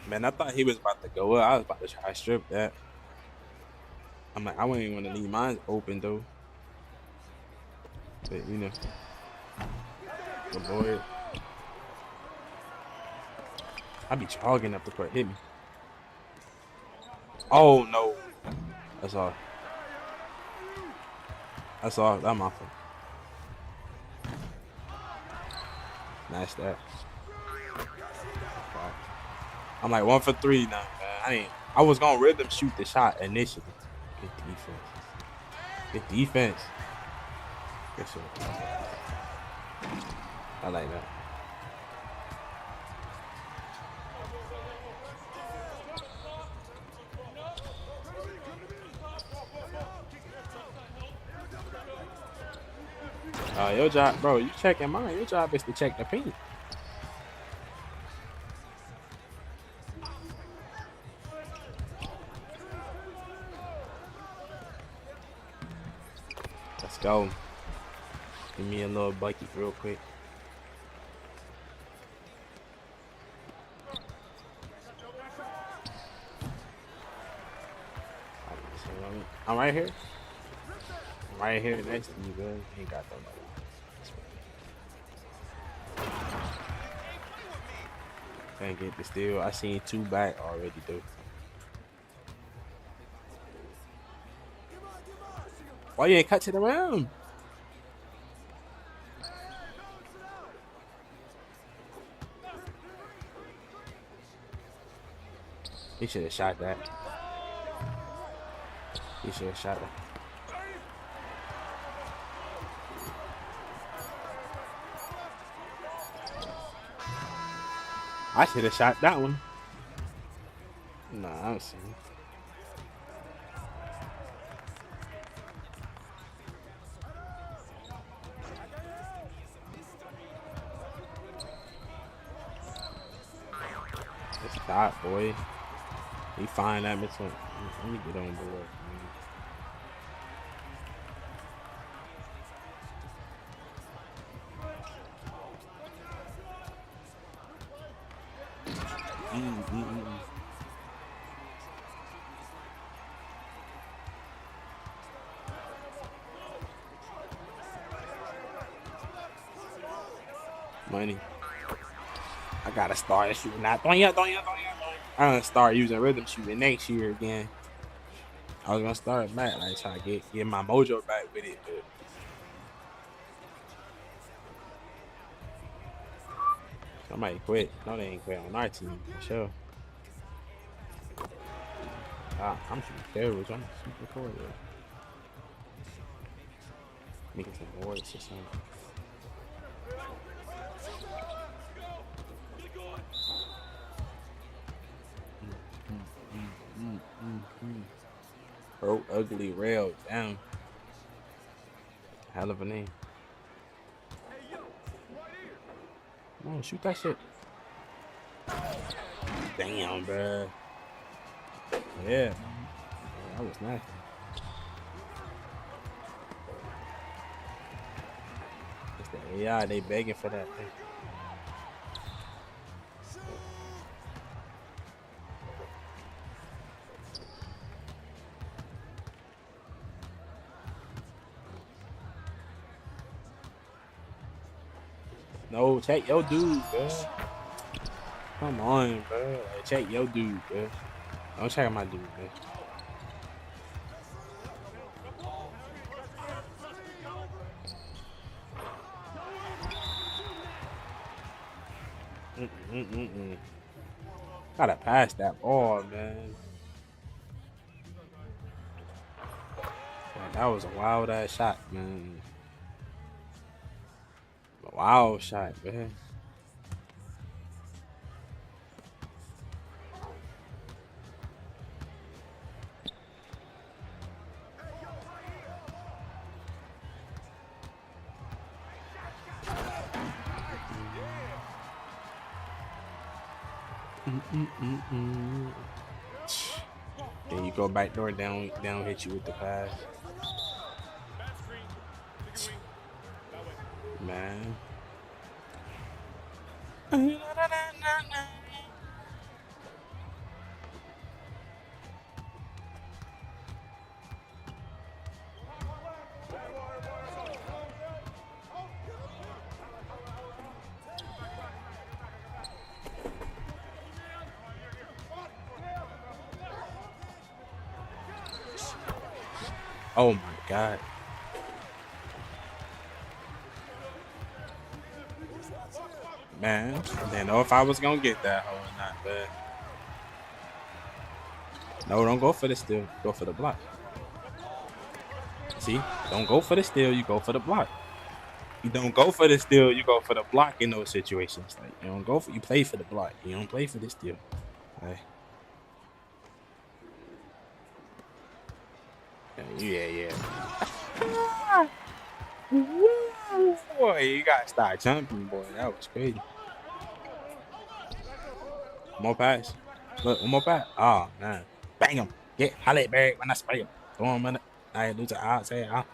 Man, I thought he was about to go up. I was about to try to strip that. I'm like, I wouldn't even want to leave mine open, though. But, you know. Avoid. I be jogging up the court. Hit me. Oh, no. That's all. That's all. That's my fault. Nice that. I'm like 1 for 3 now, man. I was gonna rhythm shoot the shot initially. Good defense. Good defense. Good shit. I like that. Your job, bro, you checking mine. Your job is to check the paint. Let's go. Give me a little bucket real quick. I'm right here. I'm right here next to you, bro. Ain't got that much. Can't get the steal. I seen 2 back already, though. Why you ain't cut to the rim? He should have shot that. He should have shot that. I should have shot that one. Nah, I don't see it. It's hot, boy. He find that miss one. Let me get on board. Money. I gotta start shooting that. I'm gonna start using rhythm shooting next year again. I was gonna start back, like try to get my mojo back with it, but somebody quit. No, they ain't quit on our team for sure. I'm shooting fairways. I'm super forward. Making some boards or something. Bro, ugly rail down. Hell of a name. Come on, shoot that shit. Damn, bruh. Yeah, that was nice. It's the AI. They begging for that thing. No, check your dude, bro. Come on, bro. Like, check your dude, bro. Don't check my dude, bro. Mm-mm-mm-mm. Gotta pass that ball, man. That was a wild ass shot, man. A wild shot, man. Mm-mm-mm-mm. Then you go back door down, hit you with the pass. Man. Oh my God. Man, I didn't know if I was gonna get that hole or not, but no, don't go for the steal. Go for the block. See? Don't go for the steal, you go for the block. You don't go for the steal, you go for the block in those situations. Like you play for the block. You don't play for the steal. Like, yeah. Boy, you gotta start jumping, boy. That was crazy. One more pass. Look, one more pass. Oh man. Bang him. Get Halle Berry when I spray him. Throw him in it. I lose it out. Say out.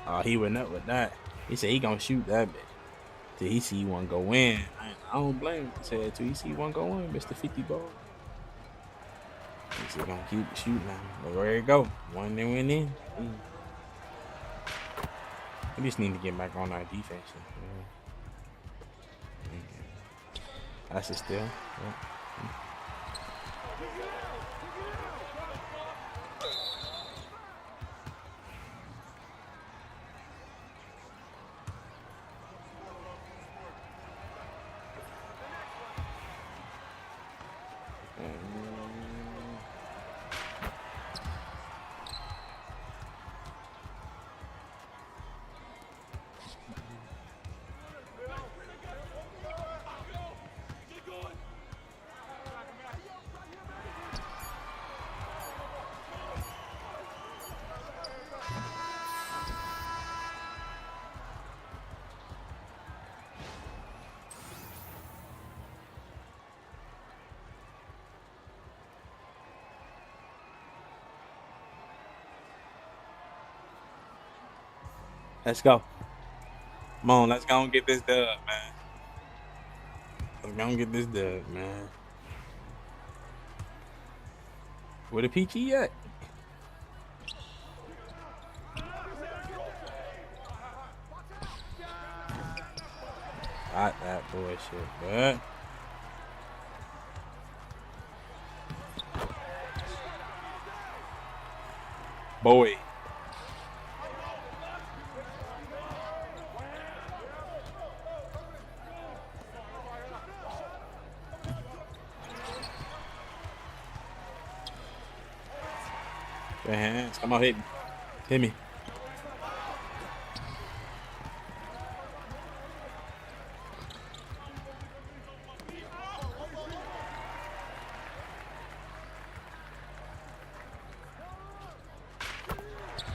Oh, he went up with that. He said he gonna shoot that bitch till he see one go in. I don't blame him. He said till he see one go in, Mr. 50 ball. He said gonna keep shooting now. But where it go? One then went in. We just need to get back on our defense. That's it still. Yeah. Let's go. Come on, let's go and get this dub, man. Let's go and get this dub, man. Where the PG at? Got that bullshit, but boy. Good hands. Come on, hit me. Hit me.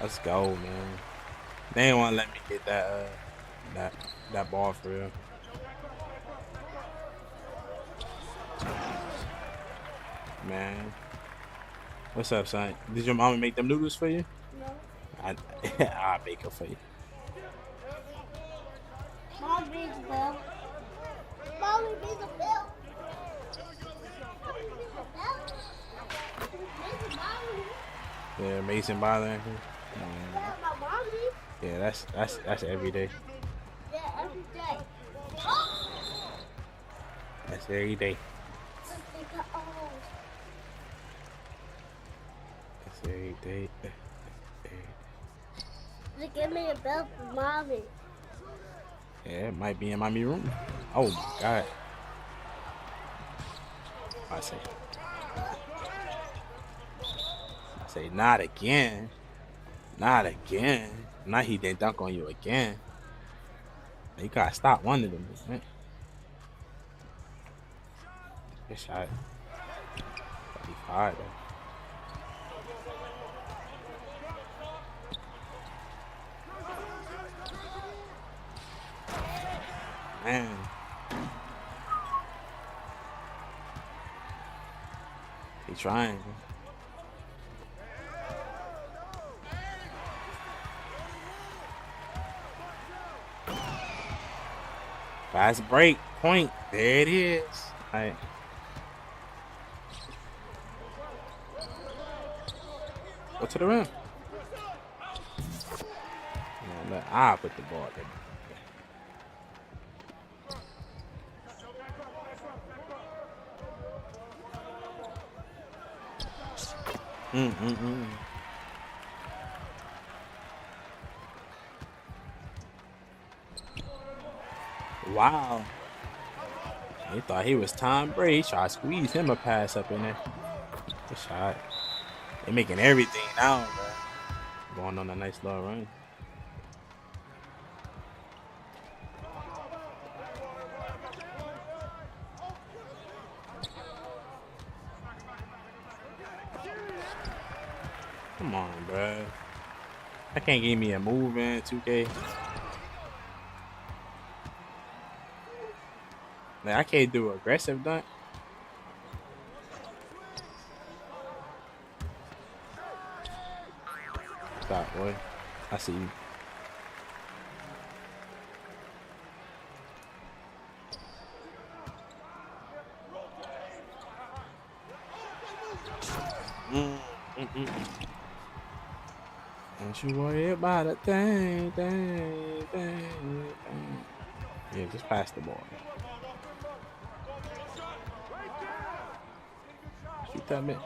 Let's go, man. They ain't want to let me get that ball for real. Man. What's up, son? Did your mama make them noodles for you? No. I'll bake them for you. Mom rings the bell. Mommy rings the bell. Yeah, Mason bothering her. Yeah, my mommy. Yeah, that's every day. Yeah, every day. That's every day. That's every day. They give me a bell for mommy. Yeah, it might be in mommy room. Oh my god. I say not again. Not again. Not he didn't dunk on you again. You gotta stop one of them, man. Good shot. 35 though. Man. He trying. Fast break. Point. There it is. All right. Go to the rim. I'll put the ball there. Wow. He thought he was Tom Brady. He tried to squeeze him a pass up in there. Good shot. They making everything now, bro. Going on a nice little run. Come on, bro. I can't give me a move in 2K. Man, I can't do aggressive dunk. Stop, boy. I see you. Don't you worry about a thing. Yeah, just pass the ball. Shoot that man.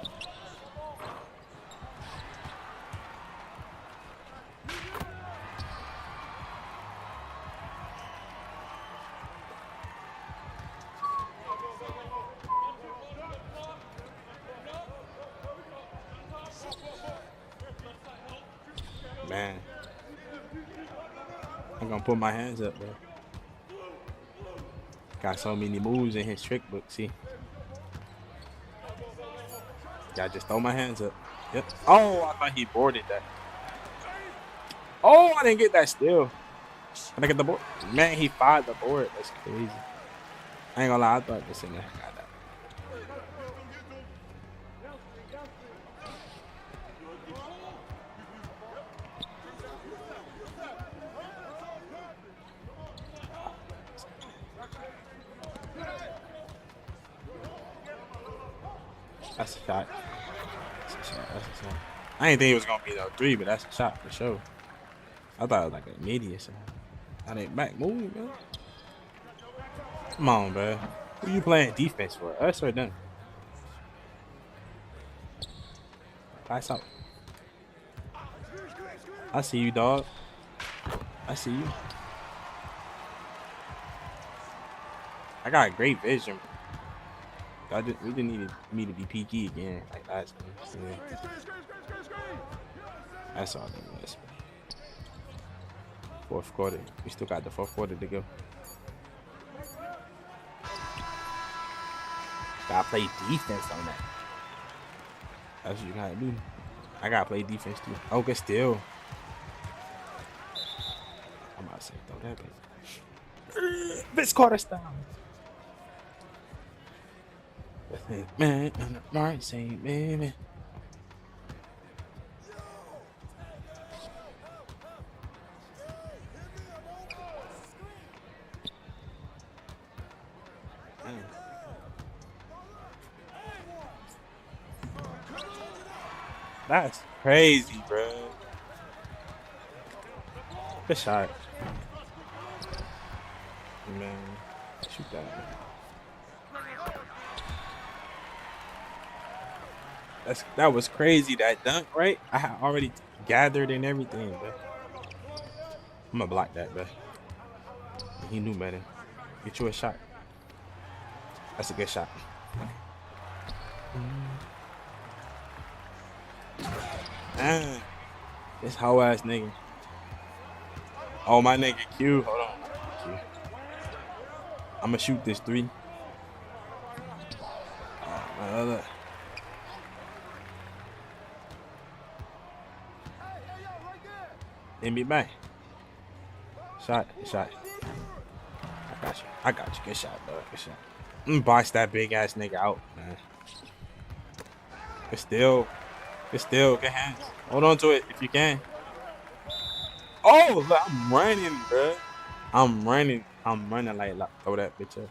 Man, I'm gonna put my hands up, bro. Got so many moves in his trick book, see? I just throw my hands up. Yep. Oh, I thought he boarded that. Oh, I didn't get that steal. Can I get the board? Man, he fired the board. That's crazy. I ain't gonna lie, I thought this in there. Got that. That's a shot. That's a shot. That's a shot. I didn't think it was gonna be no 3, but that's a shot for sure. I thought it was like an immediate shot. I didn't back move, man. Come on, bro. Who you playing defense for? Us or them? Pass out. I see you, dog. I see you. I got great vision. We didn't need me to be PG again like last game. Yeah. That's all it was. Fourth quarter. We still got the fourth quarter to go. Gotta play defense on that. That's what you gotta do. I gotta play defense too. Oh, good steal. I'm about to say, throw that back. Vince Carter style. Man, on the right side, baby. That's crazy, bro. Good shot. Man, shoot that. That was crazy, that dunk, right? I had already gathered and everything, bro. I'm gonna block that, bro. He knew better. Get you a shot. That's a good shot. Man, this hoe ass nigga. Oh, my nigga Q. Hold on. Q. I'm gonna shoot this 3. Oh, my other. Hit me back. Shot. I got you. Good shot, bro. Good shot. I'm gonna box that big ass nigga out, man. Good still. Good hands. Hold on to it if you can. Oh, look, I'm running, bro. I'm running like throw that bitch up.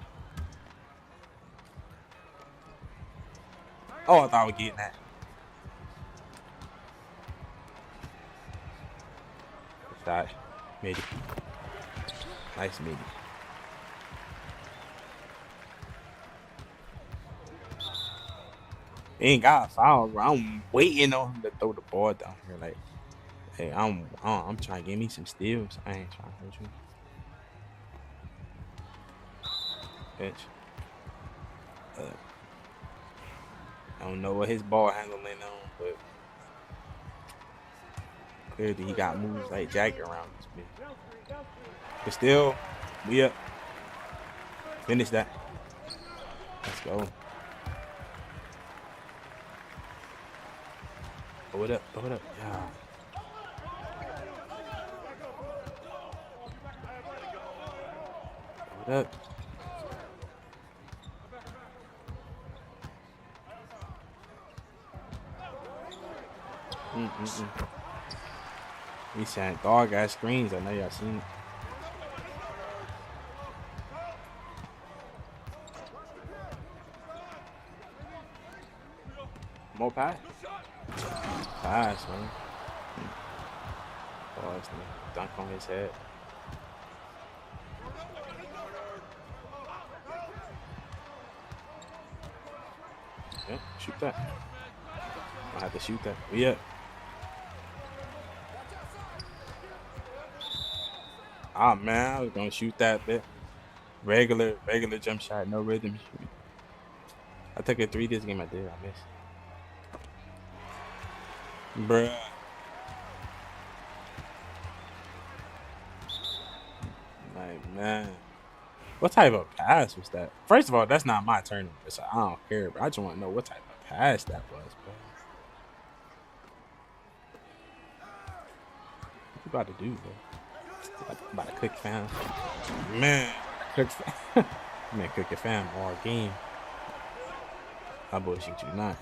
Oh, I thought I was getting that. Shot. Made it. Nice made it. He ain't got a foul, bro. I'm waiting on him to throw the ball down here. Like, hey, I'm trying to give me some steals. I ain't trying to hurt you. Bitch. I don't know what his ball handling on, but clearly he got moves like Jagger around this bitch. But still, we up. Finish that. Let's go. Throw it up. Yeah. Throw it up. He saying dog ass screens. I know y'all seen it. More pass. Pass, man. Oh, it's gonna dunk on his head. Yeah, shoot that. I have to shoot that. We up. Ah, man, I was gonna shoot that bit. Regular jump shot, no rhythm shooting. I took a 3 this game. I did. I missed. Bruh. Like, man. What type of pass was that? First of all, that's not my turn. So I don't care, but I just want to know what type of pass that was, bro. What you about to do, bro? I'm about to cook fam. Man, cook fam. Man, cook your fam all game. I bullshit you not.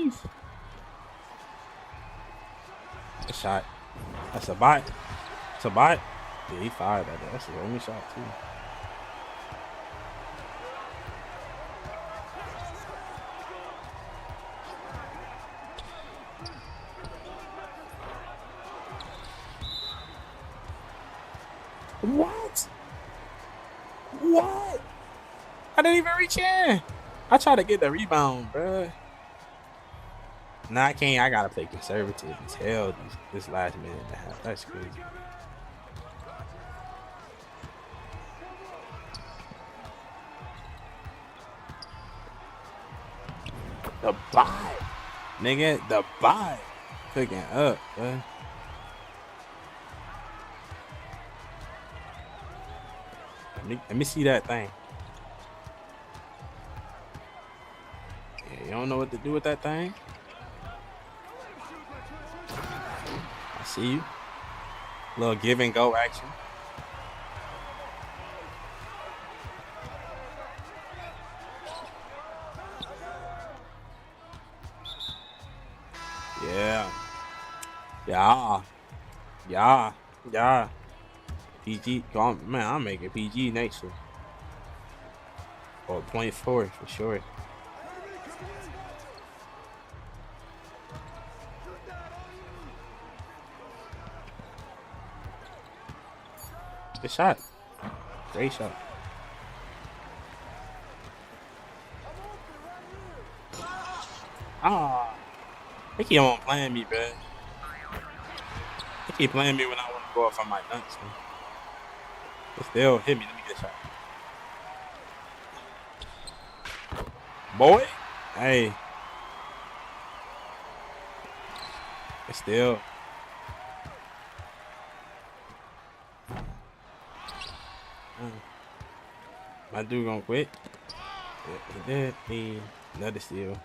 Jeez. Good shot. That's a bot. That's a bot. Yeah, he fired at it. That's the only shot, too. What? What? I didn't even reach in. I tried to get the rebound, bruh. Nah, I can't. I gotta play conservative as hell this last minute and a half. That's crazy. The bot. Nigga, the bot. Cooking up, bruh. Let me see that thing. Yeah, you don't know what to do with that thing? I see you. Little give and go action. Yeah. Yeah. Yeah. Yeah. PG, man, I'll make it PG next year. Or 0.4 for sure. Good shot. Great shot. Ah, they keep on playing me, bro. They keep playing me when I want to go off on my dunks. Man. But still hit me. Let me get a shot. Boy, hey. But still. My dude gonna quit. Yeah, he did. He another steal.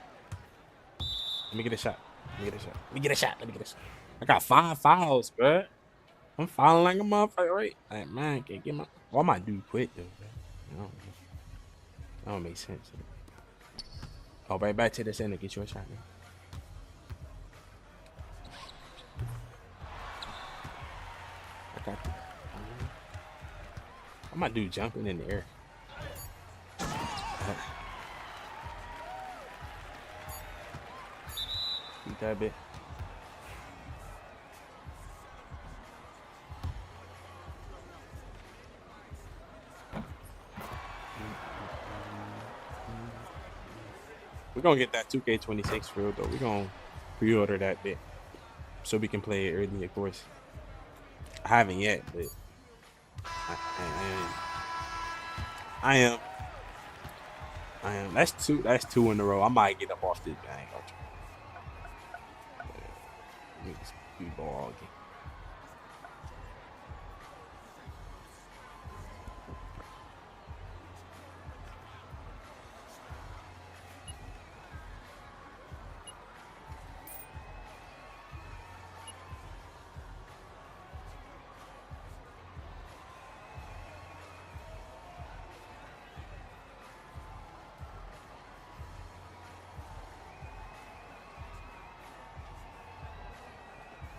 Let me get a shot. Let me get a shot. Let me get a shot. Let me get a shot. I got 5 fouls, bro. I'm fouling like a motherfucker, right? Like, man, can't get my. Why my dude quit though, bro? I don't know. That don't make sense. Oh, right back to the center. Get you a shot, man. I got you. Why my dude jumping in the air? Keep that bit. We're gonna get that 2K26 for real though. We're gonna pre-order that bit so we can play it early, of course. I haven't yet, but I am. That's two in a row. I might get up off this bang. Niggas be ball again.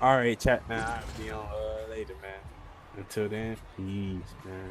All right, chat, man. I'll be on later, man. Until then, peace, man.